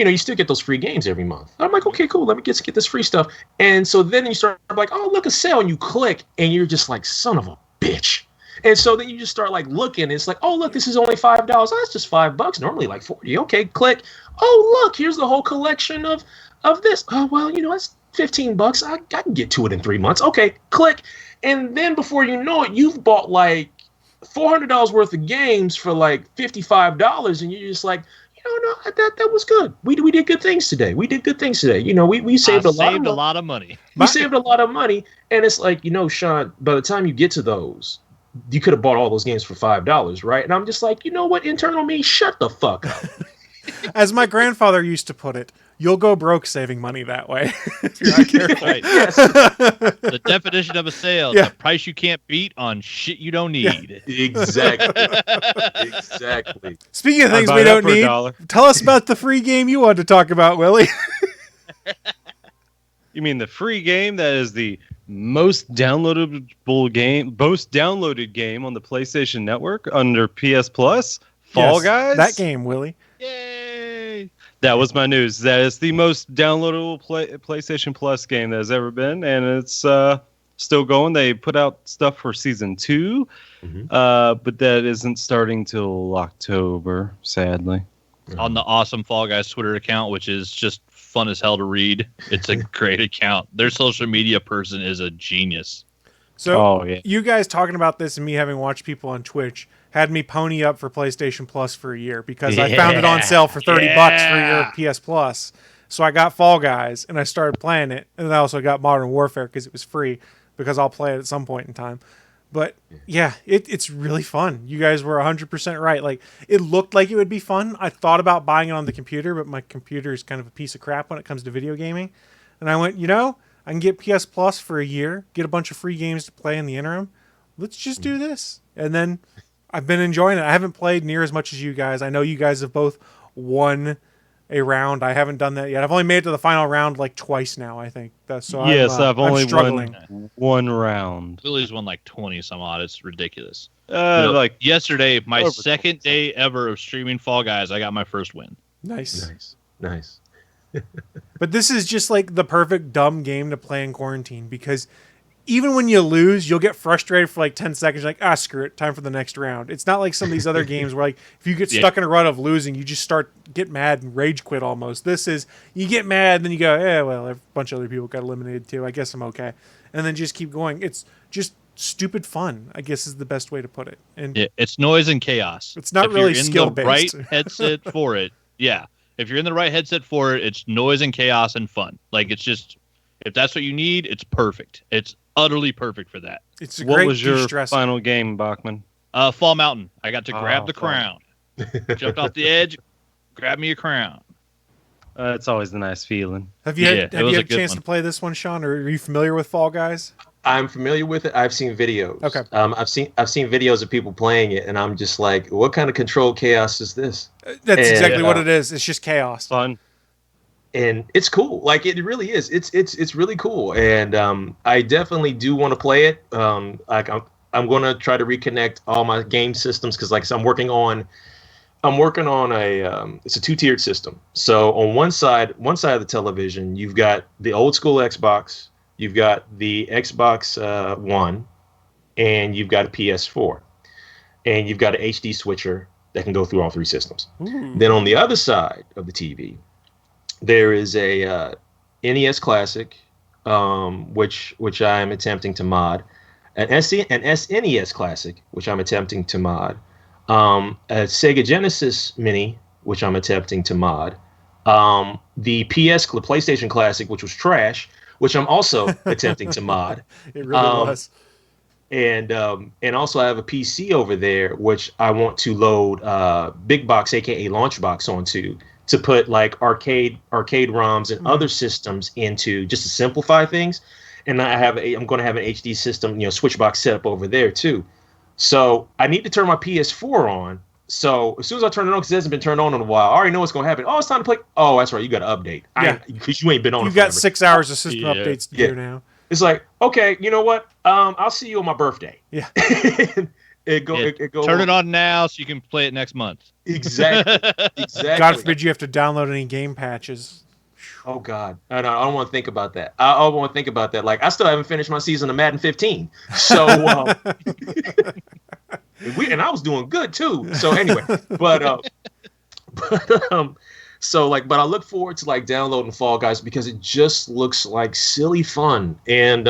you still get those free games every month. I'm like, okay, cool. Let me get this free stuff. And so then you start like, oh, look, a sale, and you click, and you're just like, son of a bitch. And so then you just start like looking. It's like, oh, look, this is only $5. Oh, that's just $5. Normally like 40. Okay, click. Oh, look, here's the whole collection of this. Oh, well, it's $15. I can get to it in 3 months. Okay, click. And then before you know it, you've bought like $400 worth of games for like $55, and you're just like, no, that was good. We did good things today. We saved a lot of money. We saved a lot of money, and it's like, Shawn, by the time you get to those, you could have bought all those games for $5, right? And I'm just like, you know what, internal me, shut the fuck up. As my grandfather used to put it, you'll go broke saving money that way if you're not careful. Right. Yes. The definition of a sale, the price you can't beat on shit you don't need. Yeah. Exactly. Speaking of things we don't need, tell us about the free game you wanted to talk about, Willie. You mean the free game that is the most downloaded game on the PlayStation Network under PS Plus? Fall Guys? That game, Willie. Yay! That was my news. That is the most downloadable PlayStation Plus game that has ever been, and it's still going. They put out stuff for Season 2, but that isn't starting till October, sadly. On the awesome Fall Guys Twitter account, which is just fun as hell to read. It's a great account. Their social media person is a genius. So you guys talking about this and me having watched people on Twitch had me pony up for PlayStation Plus for a year because I found it on sale for $30 for your PS Plus. So I got Fall Guys and I started playing it, and I also got Modern Warfare because it was free, because I'll play it at some point in time. But yeah, it's really fun. You guys were 100% right. Like, it looked like it would be fun. I thought about buying it on the computer, but my computer is kind of a piece of crap when it comes to video gaming. And I went, I can get PS Plus for a year, get a bunch of free games to play in the interim. Let's just do this. And then I've been enjoying it. I haven't played near as much as you guys. I know you guys have both won a round. I haven't done that yet. I've only made it to the final round like twice now, I think. I've only won one round. Willie's won like 20 some odd. It's ridiculous. Like yesterday, my second day ever of streaming Fall Guys, I got my first win. Nice. But this is just like the perfect dumb game to play in quarantine, because even when you lose, you'll get frustrated for like 10 seconds. You're like, screw it, time for the next round. It's not like some of these other games where, like, if you get stuck in a rut of losing, you just get mad and rage quit almost. This is, you get mad, then you go, well, a bunch of other people got eliminated too. I guess I'm okay. And then just keep going. It's just stupid fun, I guess is the best way to put it. And it's noise and chaos. It's not really skill-based. If you're in the right headset for it, if you're in the right headset for it, it's noise and chaos and fun. Like, it's just, if that's what you need, it's perfect. It's utterly perfect for that. It's a what great was your de-stressor. final game, Bachman? Fall Mountain. I got to grab the crown. Jumped off the edge, grab me a crown. It's always a nice feeling. Have you had a chance to play this one, Shawn, or are you familiar with Fall Guys? I'm familiar with it. I've seen videos. Okay. I've seen videos of people playing it, and I'm just like, what kind of controlled chaos is this? That's exactly what it is. It's just chaos. Fun. And it's cool. Like, it really is. It's really cool. And I definitely do want to play it. I'm going to try to reconnect all my game systems, because, like, so I'm working on a it's a two-tiered system. So on one side of the television, you've got the old school Xbox, you've got the Xbox One, and you've got a PS4, and you've got an HD switcher that can go through all three systems. Ooh. Then on the other side of the TV, there is a NES Classic, which I'm attempting to mod, an SNES Classic, which I'm attempting to mod, a Sega Genesis Mini, which I'm attempting to mod, the PlayStation Classic, which was trash, which I'm also attempting to mod. It really was. And also I have a PC over there, which I want to load Big Box, aka Launchbox, onto, to put like arcade ROMs and other systems into, just to simplify things. And I'm going to have an HD system, Switchbox set up over there too. So I need to turn my PS4 on. So as soon as I turn it on, because it hasn't been turned on in a while, I already know what's going to happen. Oh, it's time to play. Oh, that's right. You got to update. Yeah. Because you ain't been on it You've got forever. 6 hours of system updates to do now. It's like, okay, you know what? I'll see you on my birthday. Yeah. It go. Turn it on now so you can play it next month. Exactly. Exactly. God forbid you have to download any game patches. Oh God, I don't want to think about that. I don't want to think about that. Like I still haven't finished my season of Madden 15, so and I was doing good too. So anyway, but but I look forward to like downloading Fall Guys because it just looks like silly fun, and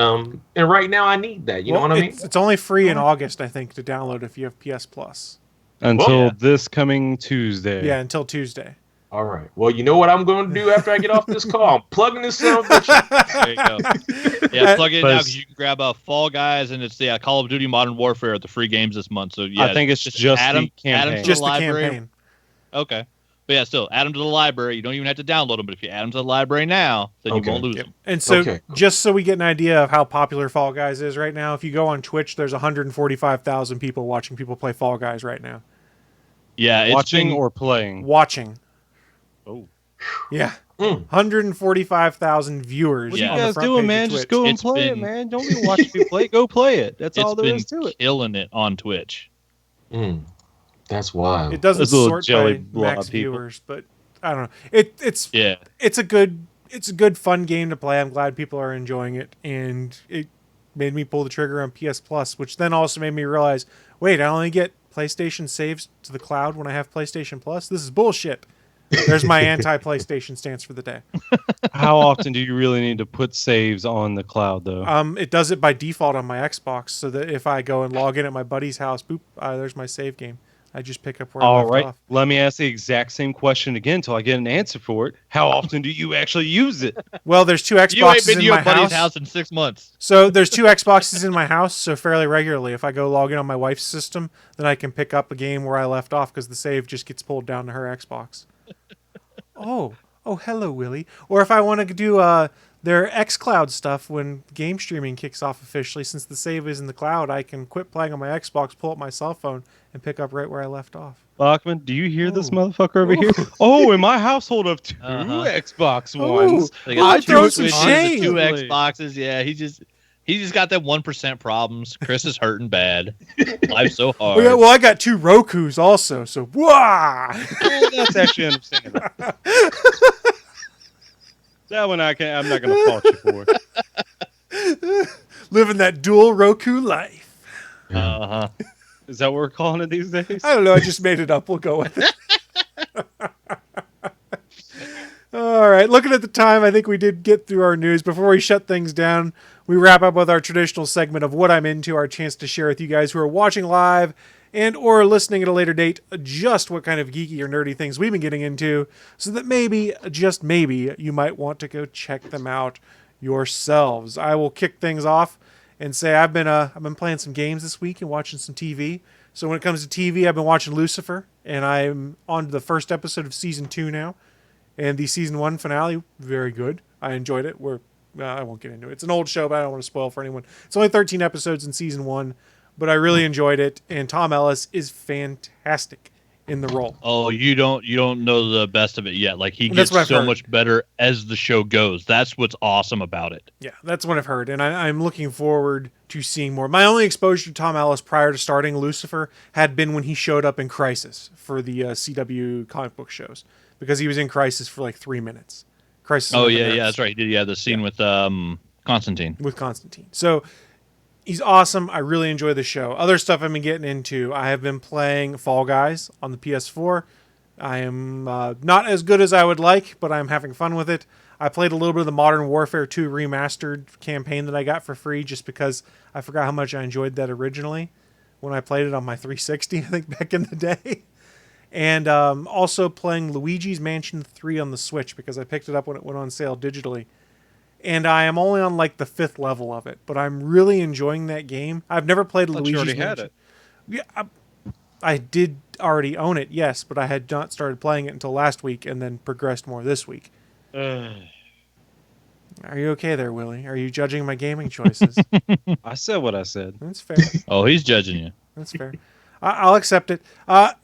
right now I need that. You know what I mean? It's only free in August, I think, to download if you have PS Plus. Until this coming Tuesday. Yeah, until Tuesday. All right. Well, you know what I'm going to do after I get off this call? I'm plugging this son of a bitch. There you go. Yeah, plug it in now because you can grab Fall Guys, and it's the Call of Duty Modern Warfare at the free games this month. So yeah, I think it's just the campaign. Just the campaign. Okay. But yeah, still, add them to the library. You don't even have to download them, but if you add them to the library now, then you won't lose them. And so, just so we get an idea of how popular Fall Guys is right now, if you go on Twitch, there's 145,000 people watching people play Fall Guys right now. Yeah, it's watching or playing? Watching. Oh. Yeah. 145,000 viewers. What are you guys doing, man? Just go and play it, man. Don't be watching me play. Go play it. That's all there is to it. It's been killing it on Twitch. That's wild. It doesn't sort by max viewers, but I don't know. It's a good fun game to play. I'm glad people are enjoying it, and it made me pull the trigger on PS Plus, which then also made me realize, wait, I only get PlayStation saves to the cloud when I have PlayStation Plus? This is bullshit. There's my anti-PlayStation stance for the day. How often do you really need to put saves on the cloud, though? It does it by default on my Xbox, so that if I go and log in at my buddy's house, boop, there's my save game. I just pick up where I left off. Let me ask the exact same question again until I get an answer for it. How often do you actually use it? Well, there's two Xboxes in my house. You ain't been to your buddy's house in 6 months. So there's two Xboxes in my house, so fairly regularly. If I go log in on my wife's system, then I can pick up a game where I left off because the save just gets pulled down to her Xbox. Oh, hello, Willie. Or if I want to do their xCloud stuff when game streaming kicks off officially, since the save is in the cloud, I can quit playing on my Xbox, pull up my cell phone, and pick up right where I left off. Bachman, do you hear this motherfucker over here? Oh, in my household of two Xbox Ones. I throw some shade. 2 Xboxes, yeah. He just got that 1% problems. Chris is hurting bad. Life's so hard. Well, I got 2 Rokus also, so wah! That's actually understandable. That one I'm not going to fault you for. Living that dual Roku life. Is that what we're calling it these days? I don't know. I just made it up. We'll go with it. All right. Looking at the time, I think we did get through our news. Before we shut things down, we wrap up with our traditional segment of What I'm Into, our chance to share with you guys who are watching live and or listening at a later date just what kind of geeky or nerdy things we've been getting into, so that maybe, just maybe, you might want to go check them out yourselves. I will kick things off and say I've been playing some games this week and watching some TV. So when it comes to TV, I've been watching Lucifer, and I'm on to the first episode of season 2 now. And the season 1 finale, very good. I enjoyed it. I won't get into it. It's an old show, but I don't want to spoil for anyone. It's only 13 episodes in season 1, but I really enjoyed it. And Tom Ellis is fantastic in the role. Oh, you don't know the best of it yet. Like, he gets so much better as the show goes. That's what's awesome about it. Yeah, that's what I've heard, and I'm looking forward to seeing more. My only exposure to Tom Ellis prior to starting Lucifer had been when he showed up in Crisis for the CW comic book shows, because he was in Crisis for like 3 minutes. Crisis. Oh yeah, that's right. He did. Yeah, the scene with Constantine. With Constantine. So he's awesome. I really enjoy the show. Other stuff I've been getting into. I have been playing Fall Guys on the PS4. I am not as good as I would like, but I'm having fun with it. I played a little bit of the Modern Warfare 2 Remastered campaign that I got for free just because I forgot how much I enjoyed that originally when I played it on my 360, I think, back in the day. And also playing Luigi's Mansion 3 on the Switch because I picked it up when it went on sale digitally. And I am only on like the 5th level of it, but I'm really enjoying that game. I've never played Luigi's Mansion. You already had it. Yeah, I did already own it, yes, but I had not started playing it until last week and then progressed more this week. Are you okay there, Willie? Are you judging my gaming choices? I said what I said. That's fair. Oh, he's judging you. That's fair. I'll accept it.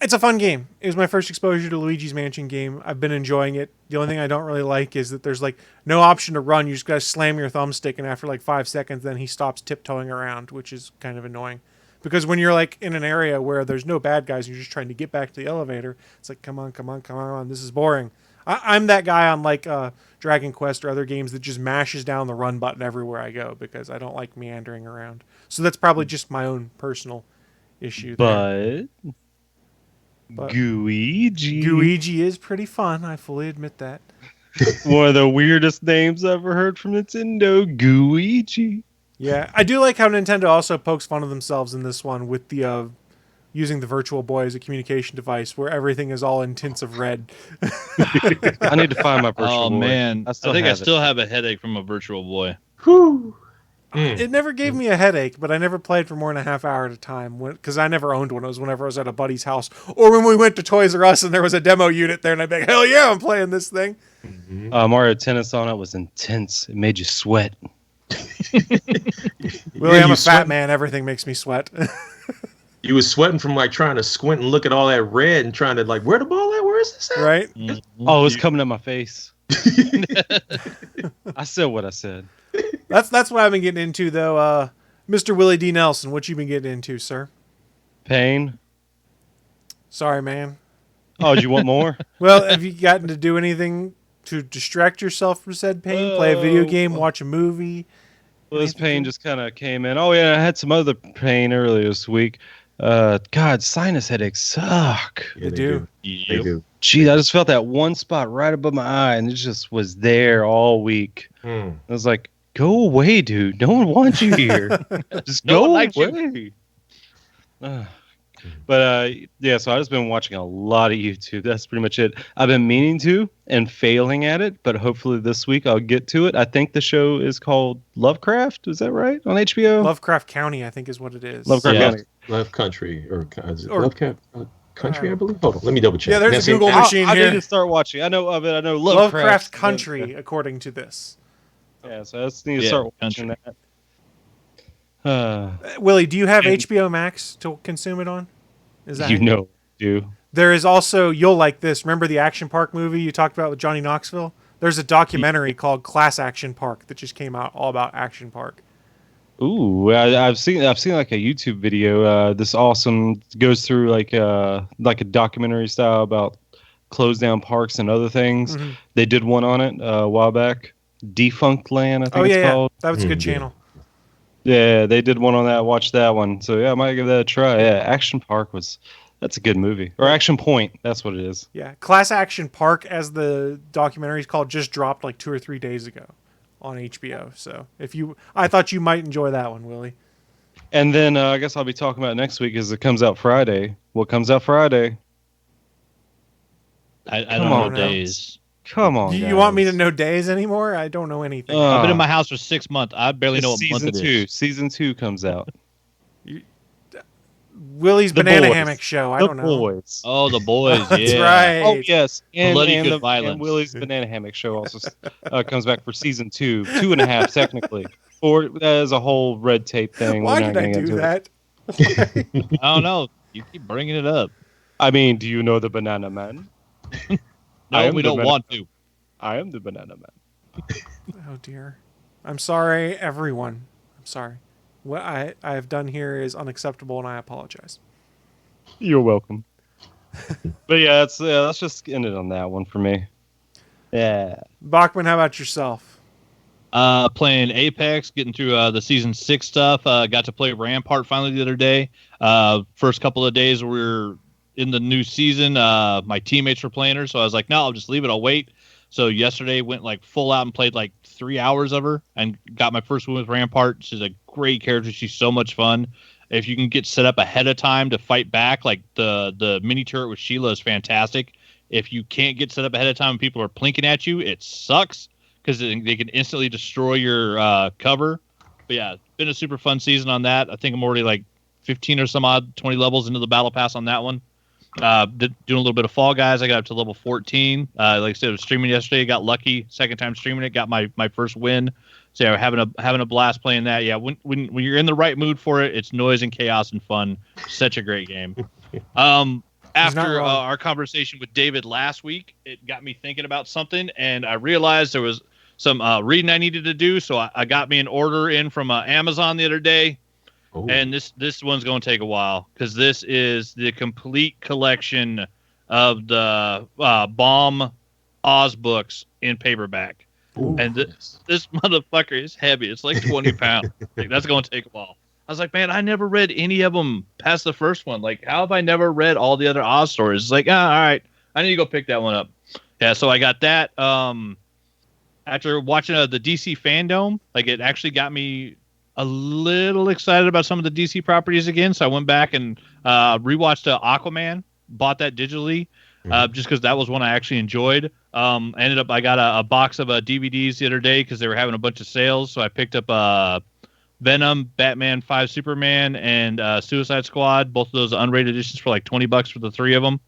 It's a fun game. It was my first exposure to Luigi's Mansion game. I've been enjoying it. The only thing I don't really like is that there's like no option to run. You just gotta slam your thumbstick, and after like 5 seconds, then he stops tiptoeing around, which is kind of annoying. Because when you're like in an area where there's no bad guys, and you're just trying to get back to the elevator. It's like, come on. This is boring. I'm that guy on like Dragon Quest or other games that just mashes down the run button everywhere I go because I don't like meandering around. So that's probably just my own personal issue there. But Gooigi is pretty fun. I fully admit that. One of the weirdest names I've ever heard from Nintendo, Gooigi. Yeah, I do like how Nintendo also pokes fun of themselves in this one with the using the Virtual Boy as a communication device where everything is all in tints of red. I need to find my Virtual Boy. Oh, man. I think I have still have a headache from a Virtual Boy. Whew. It never gave me a headache, but I never played for more than a half hour at a time because I never owned one. It was whenever I was at a buddy's house or when we went to Toys R Us and there was a demo unit there and I'd be like, hell yeah, I'm playing this thing. Mario Tennis on it was intense. It made you sweat. Willie, I'm a fat man. Everything makes me sweat. You was sweating from like trying to squint and look at all that red and trying to like, where the ball at? Where is this at? Right? Oh, it was coming at my face. I said what I said. That's what I've been getting into, though. Mr. Willie D. Nelson, what you been getting into, sir? Pain. Sorry, man. Oh, do you want more? Well, have you gotten to do anything to distract yourself from said pain? Play a video game, watch a movie? Well, this pain just kind of came in. Oh, yeah, I had some other pain earlier this week. God, sinus headaches suck. Yeah, they do. They do. Gee, I just felt that one spot right above my eye, and it just was there all week. I was like, go away, dude. No one wants you here. Just go away. But yeah, so I've just been watching a lot of YouTube. That's pretty much it. I've been meaning to and failing at it, but hopefully this week I'll get to it. I think the show is called Lovecraft. Is that right? On HBO? Lovecraft County, I think is what it is. Lovecraft County. Love Country or Lovecraft Country, I believe. Hold on, let me double check. Yeah, there's a Google machine here. I need to start watching. I know of it. I know Lovecraft Country, according to this. Yeah, so I just need to start watching that. Willie, do you have HBO Max to consume it on? Is that do. There is also, you'll like this. Remember the Action Park movie you talked about with Johnny Knoxville? There's a documentary called Class Action Park that just came out all about Action Park. Ooh, I've seen like a YouTube video. This awesome goes through like a documentary style about closed down parks and other things. Mm-hmm. They did one on it a while back. Defunct Land, I think it's called. That was a good channel. Yeah, they did one on that. Watch that one. So yeah, I might give that a try. Yeah, Action Park that's a good movie. Or Action Point, that's what it is. Yeah, Class Action Park, as the documentary is called, just dropped like 2 or 3 days ago on HBO. So I thought you might enjoy that one, Willie. And then I guess I'll be talking about next week as it comes out Friday. What comes out Friday? I don't know days. Come on, you want me to know days anymore? I don't know anything. I've been in my house for 6 months. I barely know what month it is. Season 2 comes out. Willie's Banana Hammock Show. I don't know. Boys. Oh, The Boys. Yeah. That's right. Oh, yes. And Willie's Banana Hammock Show also comes back for season 2. 2.5, technically. Or as a whole red tape thing. Why did I do that? I don't know. You keep bringing it up. I mean, do you know the Banana Man? No, we don't want to. I am the Banana Man. Oh, dear. I'm sorry, everyone. I'm sorry. What I have done here is unacceptable, and I apologize. You're welcome. But yeah, let's just end it on that one for me. Yeah. Bachman, how about yourself? Playing Apex, getting through the season 6 stuff. Got to play Rampart finally the other day. First couple of days we were in the new season. My teammates were playing her, so I was like, no, I'll just leave it. I'll wait. So yesterday went like full out and played like 3 hours of her and got my first win with Rampart. She's a great character. She's so much fun. If you can get set up ahead of time to fight back, like the mini turret with Sheila is fantastic. If you can't get set up ahead of time and people are plinking at you, it sucks because they can instantly destroy your cover. But yeah, it's been a super fun season on that. I think I'm already like 15 or some odd 20 levels into the battle pass on that one. Doing a little bit of Fall Guys. I got up to level 14. Like I said, I was streaming yesterday. Got lucky. Second time streaming it. Got my first win. So yeah, having a blast playing that. Yeah, when you're in the right mood for it, it's noise and chaos and fun. Such a great game. After our conversation with David last week, it got me thinking about something, and I realized there was some reading I needed to do. So I got me an order in from Amazon the other day. Ooh. And this one's going to take a while because this is the complete collection of the Bomb Oz books in paperback. Ooh, And yes. this motherfucker is heavy. It's like 20 pounds. Like, that's going to take a while. I was like, man, I never read any of them past the first one. Like, how have I never read all the other Oz stories? It's like, all right, I need to go pick that one up. Yeah, so I got that. After watching the DC fandom, like, it actually got me a little excited about some of the DC properties again. So I went back and rewatched Aquaman, bought that digitally, just because that was one I actually enjoyed. Ended up, I got a box of DVDs the other day because they were having a bunch of sales. So I picked up Venom, Batman 5 Superman, and Suicide Squad. Both of those unrated editions for like $20 for the three of them.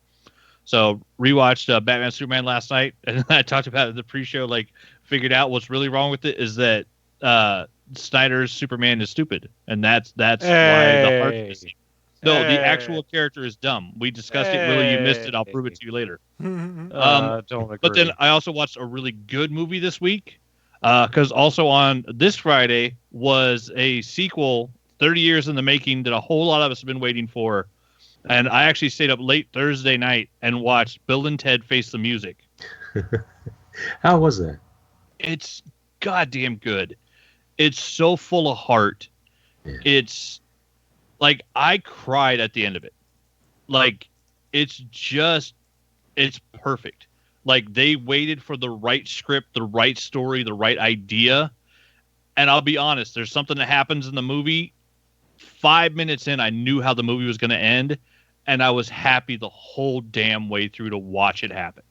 So rewatched Batman Superman last night, and I talked about it in the pre-show. Like, figured out what's really wrong with it is that Snyder's Superman is stupid, and that's why the heart is missing. No, the actual character is dumb. We discussed it. Willie, you missed it. I'll prove it to you later. Don't agree. But then I also watched a really good movie this week, because also on this Friday was a sequel, 30 years in the making, that a whole lot of us have been waiting for. And I actually stayed up late Thursday night and watched Bill and Ted Face the Music. How was that? It's goddamn good. It's so full of heart. Yeah. It's like, I cried at the end of it. Like, it's perfect. Like, they waited for the right script, the right story, the right idea. And I'll be honest, there's something that happens in the movie. 5 minutes in, I knew how the movie was going to end, and I was happy the whole damn way through to watch it happen.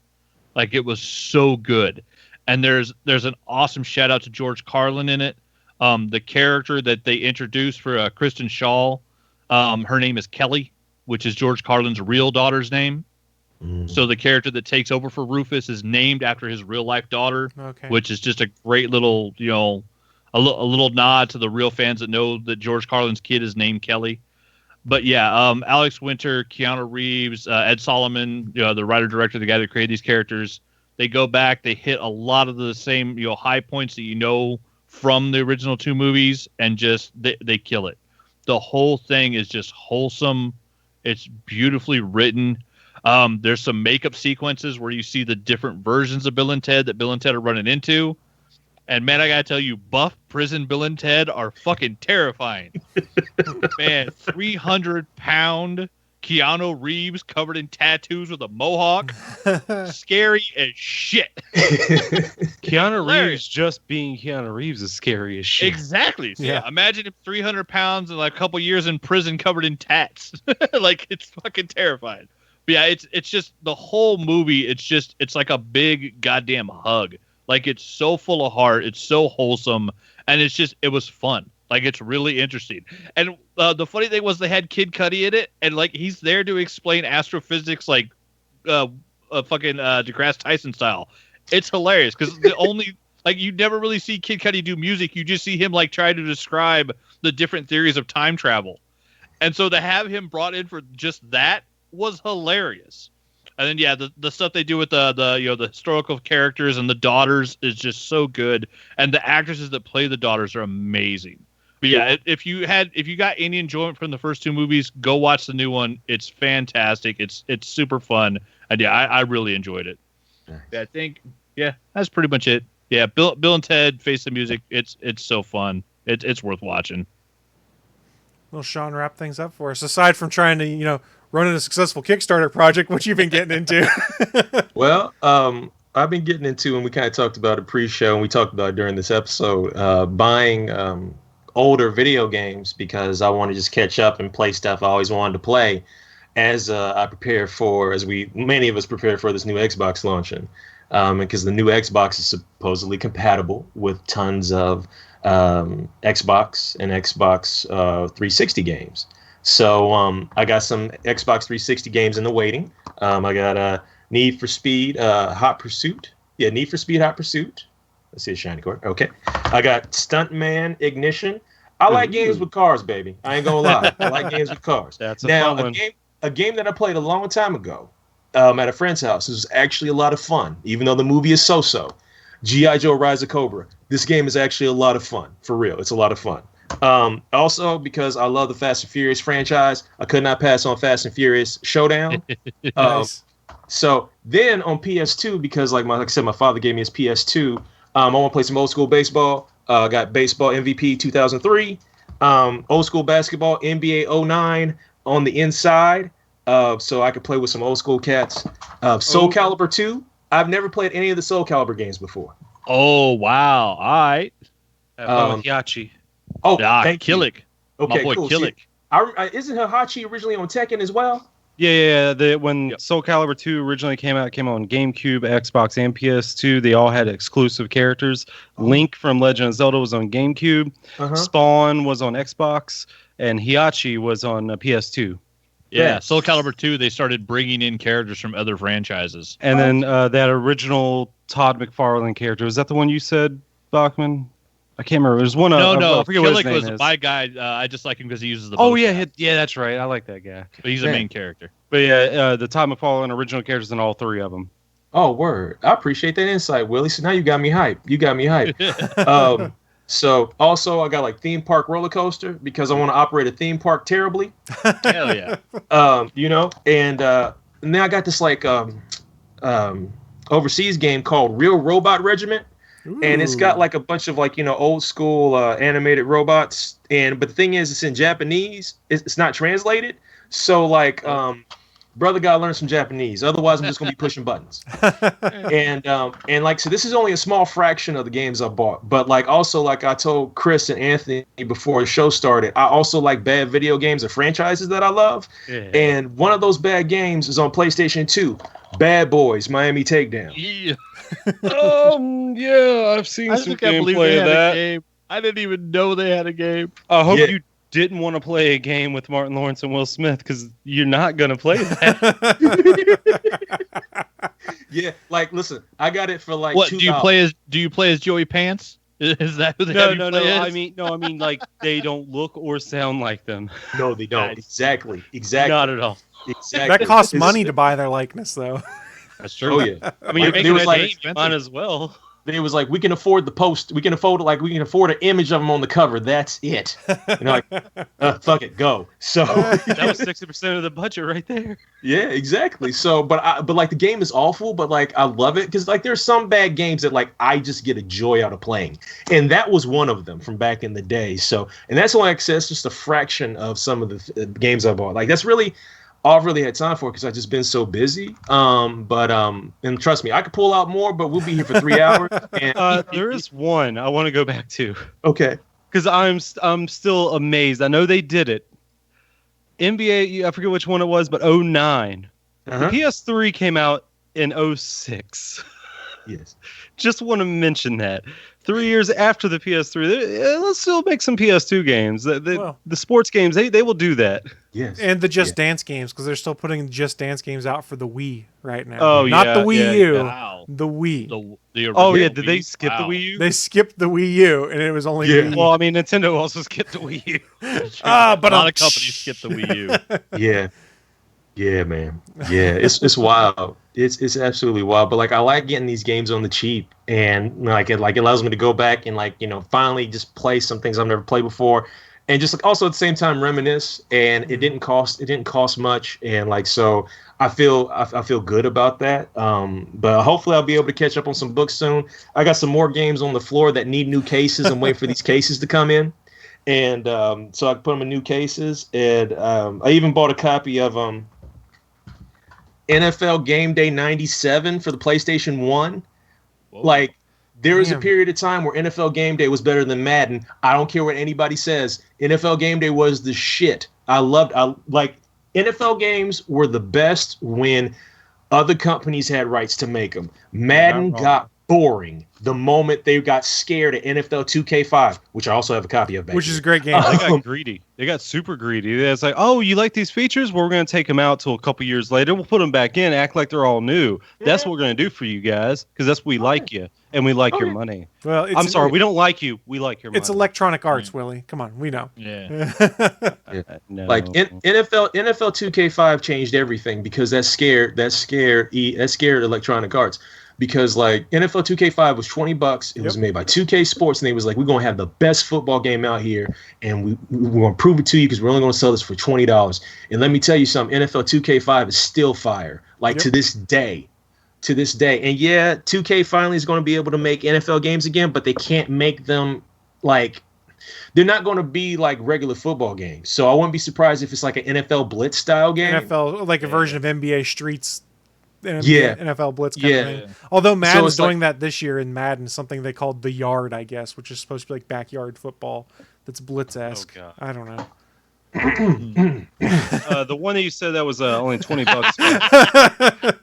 Like, it was so good. And there's an awesome shout out to George Carlin in it. The character that they introduced for Kristen Shaw, her name is Kelly, which is George Carlin's real daughter's name. So the character that takes over for Rufus is named after his real life daughter, which is just a great little, a little nod to the real fans that know that George Carlin's kid is named Kelly. But yeah, Alex Winter, Keanu Reeves, Ed Solomon, the writer director, the guy that created these characters, they go back, they hit a lot of the same high points that from the original two movies, and just they kill it. The whole thing is just wholesome. It's beautifully written. There's some makeup sequences where you see the different versions of Bill and Ted that Bill and Ted are running into. And man, I gotta tell you, buff prison Bill and Ted are fucking terrifying. Man, 300-pound Keanu Reeves covered in tattoos with a mohawk. Scary as shit. Keanu Reeves just being Keanu Reeves is scary as shit. Exactly. So yeah. Imagine him 300 pounds and like a couple years in prison covered in tats. Like, it's fucking terrifying. But yeah, it's just the whole movie. It's like a big goddamn hug. Like, it's so full of heart. It's so wholesome. And it was fun. Like, it's really interesting. And the funny thing was they had Kid Cudi in it. And, like, he's there to explain astrophysics, like, fucking DeGrasse Tyson style. It's hilarious because the only, like, you never really see Kid Cudi do music. You just see him, like, try to describe the different theories of time travel. And so to have him brought in for just that was hilarious. And then, yeah, the stuff they do with the historical characters and the daughters is just so good. And the actresses that play the daughters are amazing. But yeah, if you got any enjoyment from the first two movies, go watch the new one. It's fantastic. It's super fun. And yeah, I really enjoyed it. Nice. Yeah, I think, that's pretty much it. Yeah, Bill and Ted Face the Music. It's so fun. It's worth watching. Well, Shawn, wrap things up for us. Aside from trying to, running a successful Kickstarter project, what you've been getting into? Well, I've been getting into, and we kind of talked about it pre-show, and we talked about it during this episode, buying older video games because I want to just catch up and play stuff I always wanted to play as I prepare for, many of us prepare for this new Xbox launching. Because the new Xbox is supposedly compatible with tons of Xbox and Xbox 360 games. So I got some Xbox 360 games in the waiting. I got Need for Speed Hot Pursuit. Yeah, Need for Speed Hot Pursuit. Let's see a shiny card. Okay. I got Stuntman Ignition. I like games with cars, baby. I ain't gonna lie. I like games with cars. That's a fun one. A game that I played a long time ago at a friend's house. It was actually a lot of fun, even though the movie is so-so. G.I. Joe Rise of Cobra. This game is actually a lot of fun. For real. It's a lot of fun. Also, because I love the Fast and Furious franchise, I could not pass on Fast and Furious Showdown. Nice. So then on PS2, because like I said, my father gave me his PS2. I want to play some old school baseball. Got baseball MVP 2003. Old school basketball NBA 09 on the inside. So I could play with some old school cats. Soul Calibur 2. I've never played any of the Soul Calibur games before. Oh wow! All right. Hiachi. Oh, Killick. You. Okay, My boy cool. Killick. Isn't Hihachi originally on Tekken as well? Yeah. When Soul Calibur 2 originally came out, it came on GameCube, Xbox, and PS2. They all had exclusive characters. Link from Legend of Zelda was on GameCube. Spawn was on Xbox, and Hiachi was on PS2. Yeah, Soul Calibur 2, they started bringing in characters from other franchises. And then that original Todd McFarlane character, was that the one you said, Bachman? I can't remember. There's one. No. I forget what his Killick name was is. my guy. I just like him because he uses the. bow staff. That's right. I like that guy. But he's a main character. But yeah, the Todd McFarlane original characters in all three of them. Oh, word! I appreciate that insight, Willie. So now you got me hype. So also I got like theme park roller coaster because I want to operate a theme park terribly. Hell yeah. And then I got this like overseas game called Real Robot Regiment. Ooh. And it's got like a bunch of like, old school animated robots. But the thing is, it's in Japanese. It's not translated. So like, brother gotta learn some Japanese. Otherwise, I'm just gonna be pushing buttons. And like, so this is only a small fraction of the games I bought. But like, also like I told Chris and Anthony before the show started, I also like bad video games or franchises that I love. Yeah. And one of those bad games is on PlayStation 2. Bad Boys, Miami Takedown. Yeah. Yeah, I've seen some gameplay of that. Game. I didn't even know they had a game. I hope you didn't want to play a game with Martin Lawrence and Will Smith because you're not going to play that. Yeah, like listen, I got it for like what $2. Do you play as Joey Pants? Is that who they No. as? I mean, like they don't look or sound like them. No, they don't. Exactly. Not at all. Exactly. That costs money to buy their likeness, though. That's true. Oh yeah. I mean, you're making that game, might as well. It was like we can afford the post. We can afford an image of them on the cover. That's it. Like, fuck it, go. So that was 60% of the budget right there. Yeah, exactly. So, but like the game is awful, but like I love it because like there's some bad games that like I just get a joy out of playing, and that was one of them from back in the day. So, and that's only access just a fraction of some of the games I bought. Like that's really all I've really had time for because I've just been so busy. And trust me, I could pull out more, but we'll be here for 3 hours. And there is one I want to go back to. Okay. Because I'm still amazed. I know they did it. NBA, I forget which one it was, but 09. The PS3 came out in 06. Yes. Just want to mention that. 3 years after the PS3, let's still make some PS2 games. The sports games, they will do that. Yes. And the Just Dance games, because they're still putting Just Dance games out for the Wii right now. Oh, Not the Wii U. Wow. The Wii. Did they skip the Wii U? They skipped the Wii U, and it was only Wii. Well, I mean, Nintendo also skipped the Wii U. But a lot of companies skipped the Wii U. Yeah. Yeah, man. Yeah, it's wild. It's absolutely wild. But like I like getting these games on the cheap, and like it allows me to go back and like finally just play some things I've never played before, and just like also at the same time reminisce. And it didn't cost much, and like so I feel good about that. But hopefully I'll be able to catch up on some books soon. I got some more games on the floor that need new cases. I'm waiting for these cases to come in, and so I can put them in new cases. And I even bought a copy of NFL Game Day 97 for the PlayStation 1. Whoa. Like, there was a period of time where NFL Game Day was better than Madden. I don't care what anybody says. NFL Game Day was the shit. Like, NFL games were the best when other companies had rights to make them. Madden got boring the moment they got scared at NFL 2K5, which I also have a copy of back Which is a great game. They got greedy. They got super greedy. It's like, oh, you like these features? Well, we're going to take them out till a couple years later. We'll put them back in, act like they're all new. That's what we're going to do for you guys because that's what we like you, and we like your money. Well, I'm sorry, we don't like you. We like your money. It's Electronic Arts, Willie. Come on, we know. Yeah. No. Like NFL 2K5 changed everything because that scared Electronic Arts. because like NFL 2K5 was $20. It was made by 2K Sports, and they was like, we're gonna have the best football game out here, and we're gonna prove it to you because we're only gonna sell this for $20. And let me tell you something, NFL 2K5 is still fire, like to this day. To this day. And yeah, 2K finally is going to be able to make NFL games again, but they can't make them like, they're not going to be like regular football games. So I wouldn't be surprised if it's like an NFL Blitz style game. NFL, like a version of NBA Streets, NFL Blitz kind of thing. Although Madden's doing that this year in Madden, something they called the Yard, I guess, which is supposed to be like backyard football that's Blitz-esque. Oh, I don't know. The one that you said that was only $20.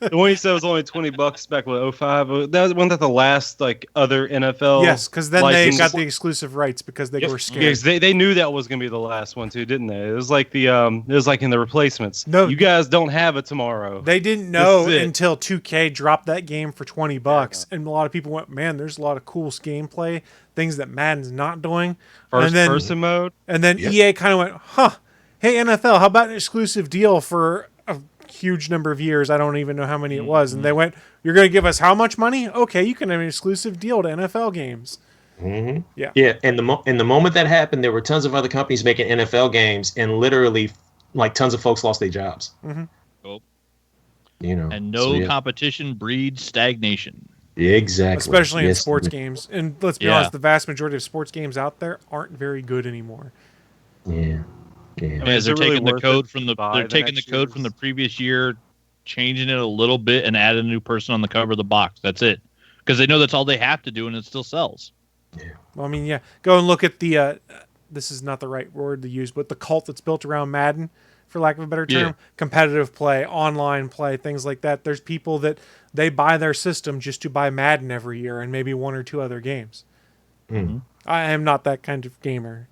The one you said was only $20 back with 05. That was one that the last like other NFL. Yes, because then they got the exclusive rights because they were scared. Because they knew that was going to be the last one too, didn't they? It was like it was like in the replacements. No, you guys don't have it tomorrow. They didn't know until 2K dropped that game for $20, and a lot of people went, "Man, there's a lot of cool gameplay, things that Madden's not doing." First person mode. And then EA kind of went, "Huh. Hey, NFL, how about an exclusive deal for a huge number of years?" I don't even know how many it was. And they went, "You're going to give us how much money? Okay, you can have an exclusive deal to NFL games." Mm-hmm. Yeah. And the moment that happened, there were tons of other companies making NFL games, and literally, like, tons of folks lost their jobs. Mm-hmm. Oh. You know, and no competition breeds stagnation. Exactly. Especially in sports games. And let's be honest, the vast majority of sports games out there aren't very good anymore. Yeah. I mean, they're taking the code from the previous year, changing it a little bit, and adding a new person on the cover of the box. That's it, because they know that's all they have to do, and it still sells. Yeah. Well, I mean, go and look at the. This is not the right word to use, but the cult that's built around Madden, for lack of a better term, competitive play, online play, things like that. There's people that they buy their system just to buy Madden every year and maybe one or two other games. Mm-hmm. I am not that kind of gamer.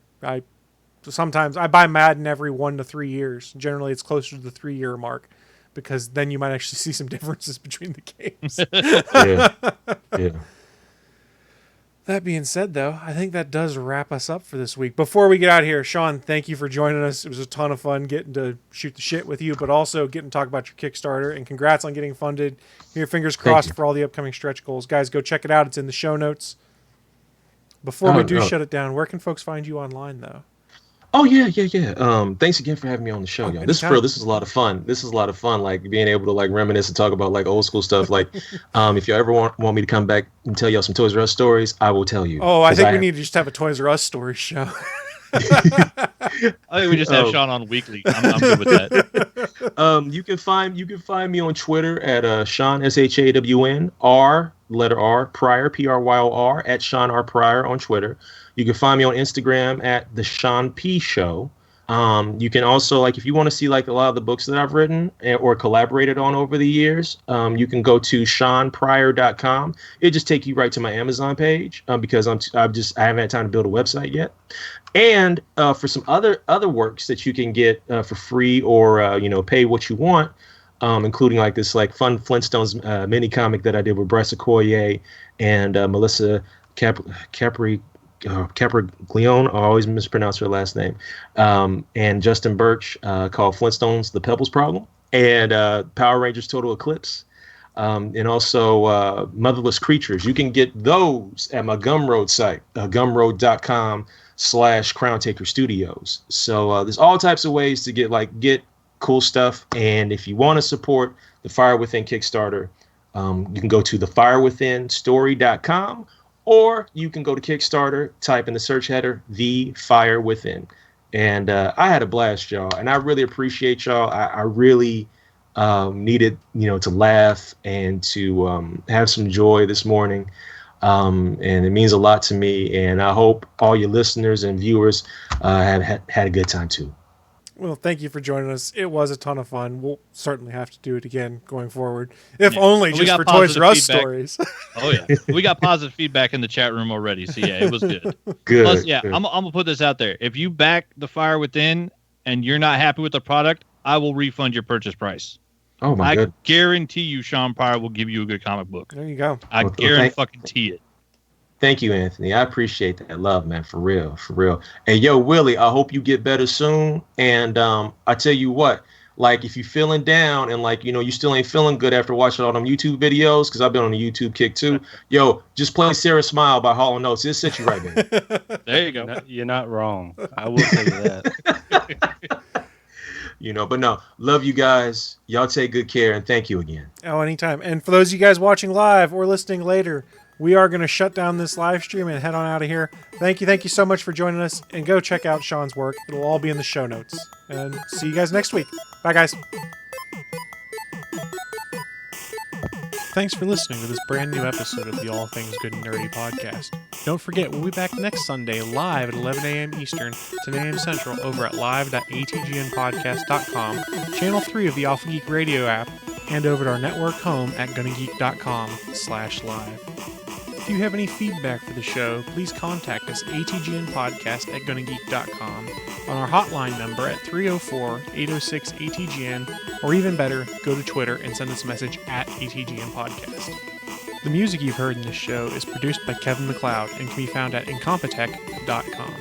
Sometimes I buy Madden every 1 to 3 years. Generally, it's closer to the 3-year mark because then you might actually see some differences between the games. Yeah. That being said, though, I think that does wrap us up for this week. Before we get out of here, Shawn, thank you for joining us. It was a ton of fun getting to shoot the shit with you, but also getting to talk about your Kickstarter. And congrats on getting funded. Your fingers crossed for all the upcoming stretch goals. Guys, go check it out. It's in the show notes. Before we shut it down, where can folks find you online, though? Oh yeah. Thanks again for having me on the show, y'all. This is a lot of fun. Like being able to like reminisce and talk about like old school stuff. Like, if you ever want me to come back and tell y'all some Toys R Us stories, I will tell you. Oh, I think we need to just have a Toys R Us story show. I think we just have Shawn on weekly. I'm good with that. You can find me on Twitter at Shawn SHAWN letter R Pryor PRYOR at Shawn R Pryor on Twitter. You can find me on Instagram at the Shawn P Show. You can also, like, if you want to see like a lot of the books that I've written or collaborated on over the years, you can go to ShawnPryor.com. It just take you right to my Amazon page because I haven't had time to build a website yet. And for some other works that you can get for free or pay what you want, including like this like fun Flintstones mini comic that I did with Bryce Okoye and Melissa Capriglione, I always mispronounce her last name, and Justin Birch, called Flintstones: The Pebbles Problem, and Power Rangers: Total Eclipse, and also Motherless Creatures. You can get those at my Gumroad site, gumroad.com/Crown Taker Studios. So there's all types of ways to get cool stuff, and if you want to support the Fire Within Kickstarter, you can go to thefirewithinstory.com. Or you can go to Kickstarter, type in the search header, The Fire Within. And I had a blast, y'all. And I really appreciate y'all. I really needed, to laugh and to have some joy this morning. And it means a lot to me. And I hope all your listeners and viewers have had a good time, too. Well, thank you for joining us. It was a ton of fun. We'll certainly have to do it again going forward, if only just for Toys R Us stories. Oh yeah, we got positive feedback in the chat room already. So yeah, it was good. Good. Plus, good. I'm gonna put this out there. If you back the Fire Within and you're not happy with the product, I will refund your purchase price. Oh my God! I guarantee you, Shawn Pryor will give you a good comic book. There you go. I guarantee it. Thank you, Anthony. I appreciate that love, man. For real. And yo, Willie, I hope you get better soon. And I tell you what, like if you're feeling down and like, you still ain't feeling good after watching all them YouTube videos, because I've been on the YouTube kick too. Yo, just play Sarah Smile by Hall & Oates. It'll set you right, man. There you go. You're not wrong. I will tell you that. But no, love you guys. Y'all take good care, and thank you again. Oh, anytime. And for those of you guys watching live or listening later, we are going to shut down this live stream and head on out of here. Thank you so much for joining us, and go check out Shawn's work. It'll all be in the show notes. And see you guys next week. Bye, guys. Thanks for listening to this brand new episode of the All Things Good and Nerdy podcast. Don't forget, we'll be back next Sunday live at 11 a.m. Eastern, 10 a.m. Central over at live.atgnpodcast.com, channel 3 of the Alpha Geek Radio app, and over at our network home at gonnageek.com/live. If you have any feedback for the show, please contact us atgnpodcast@gonnageek.com, on our hotline number at 304-806-ATGN, or even better, go to Twitter and send us a message at ATGN Podcast. The music you've heard in this show is produced by Kevin MacLeod and can be found at incompetech.com.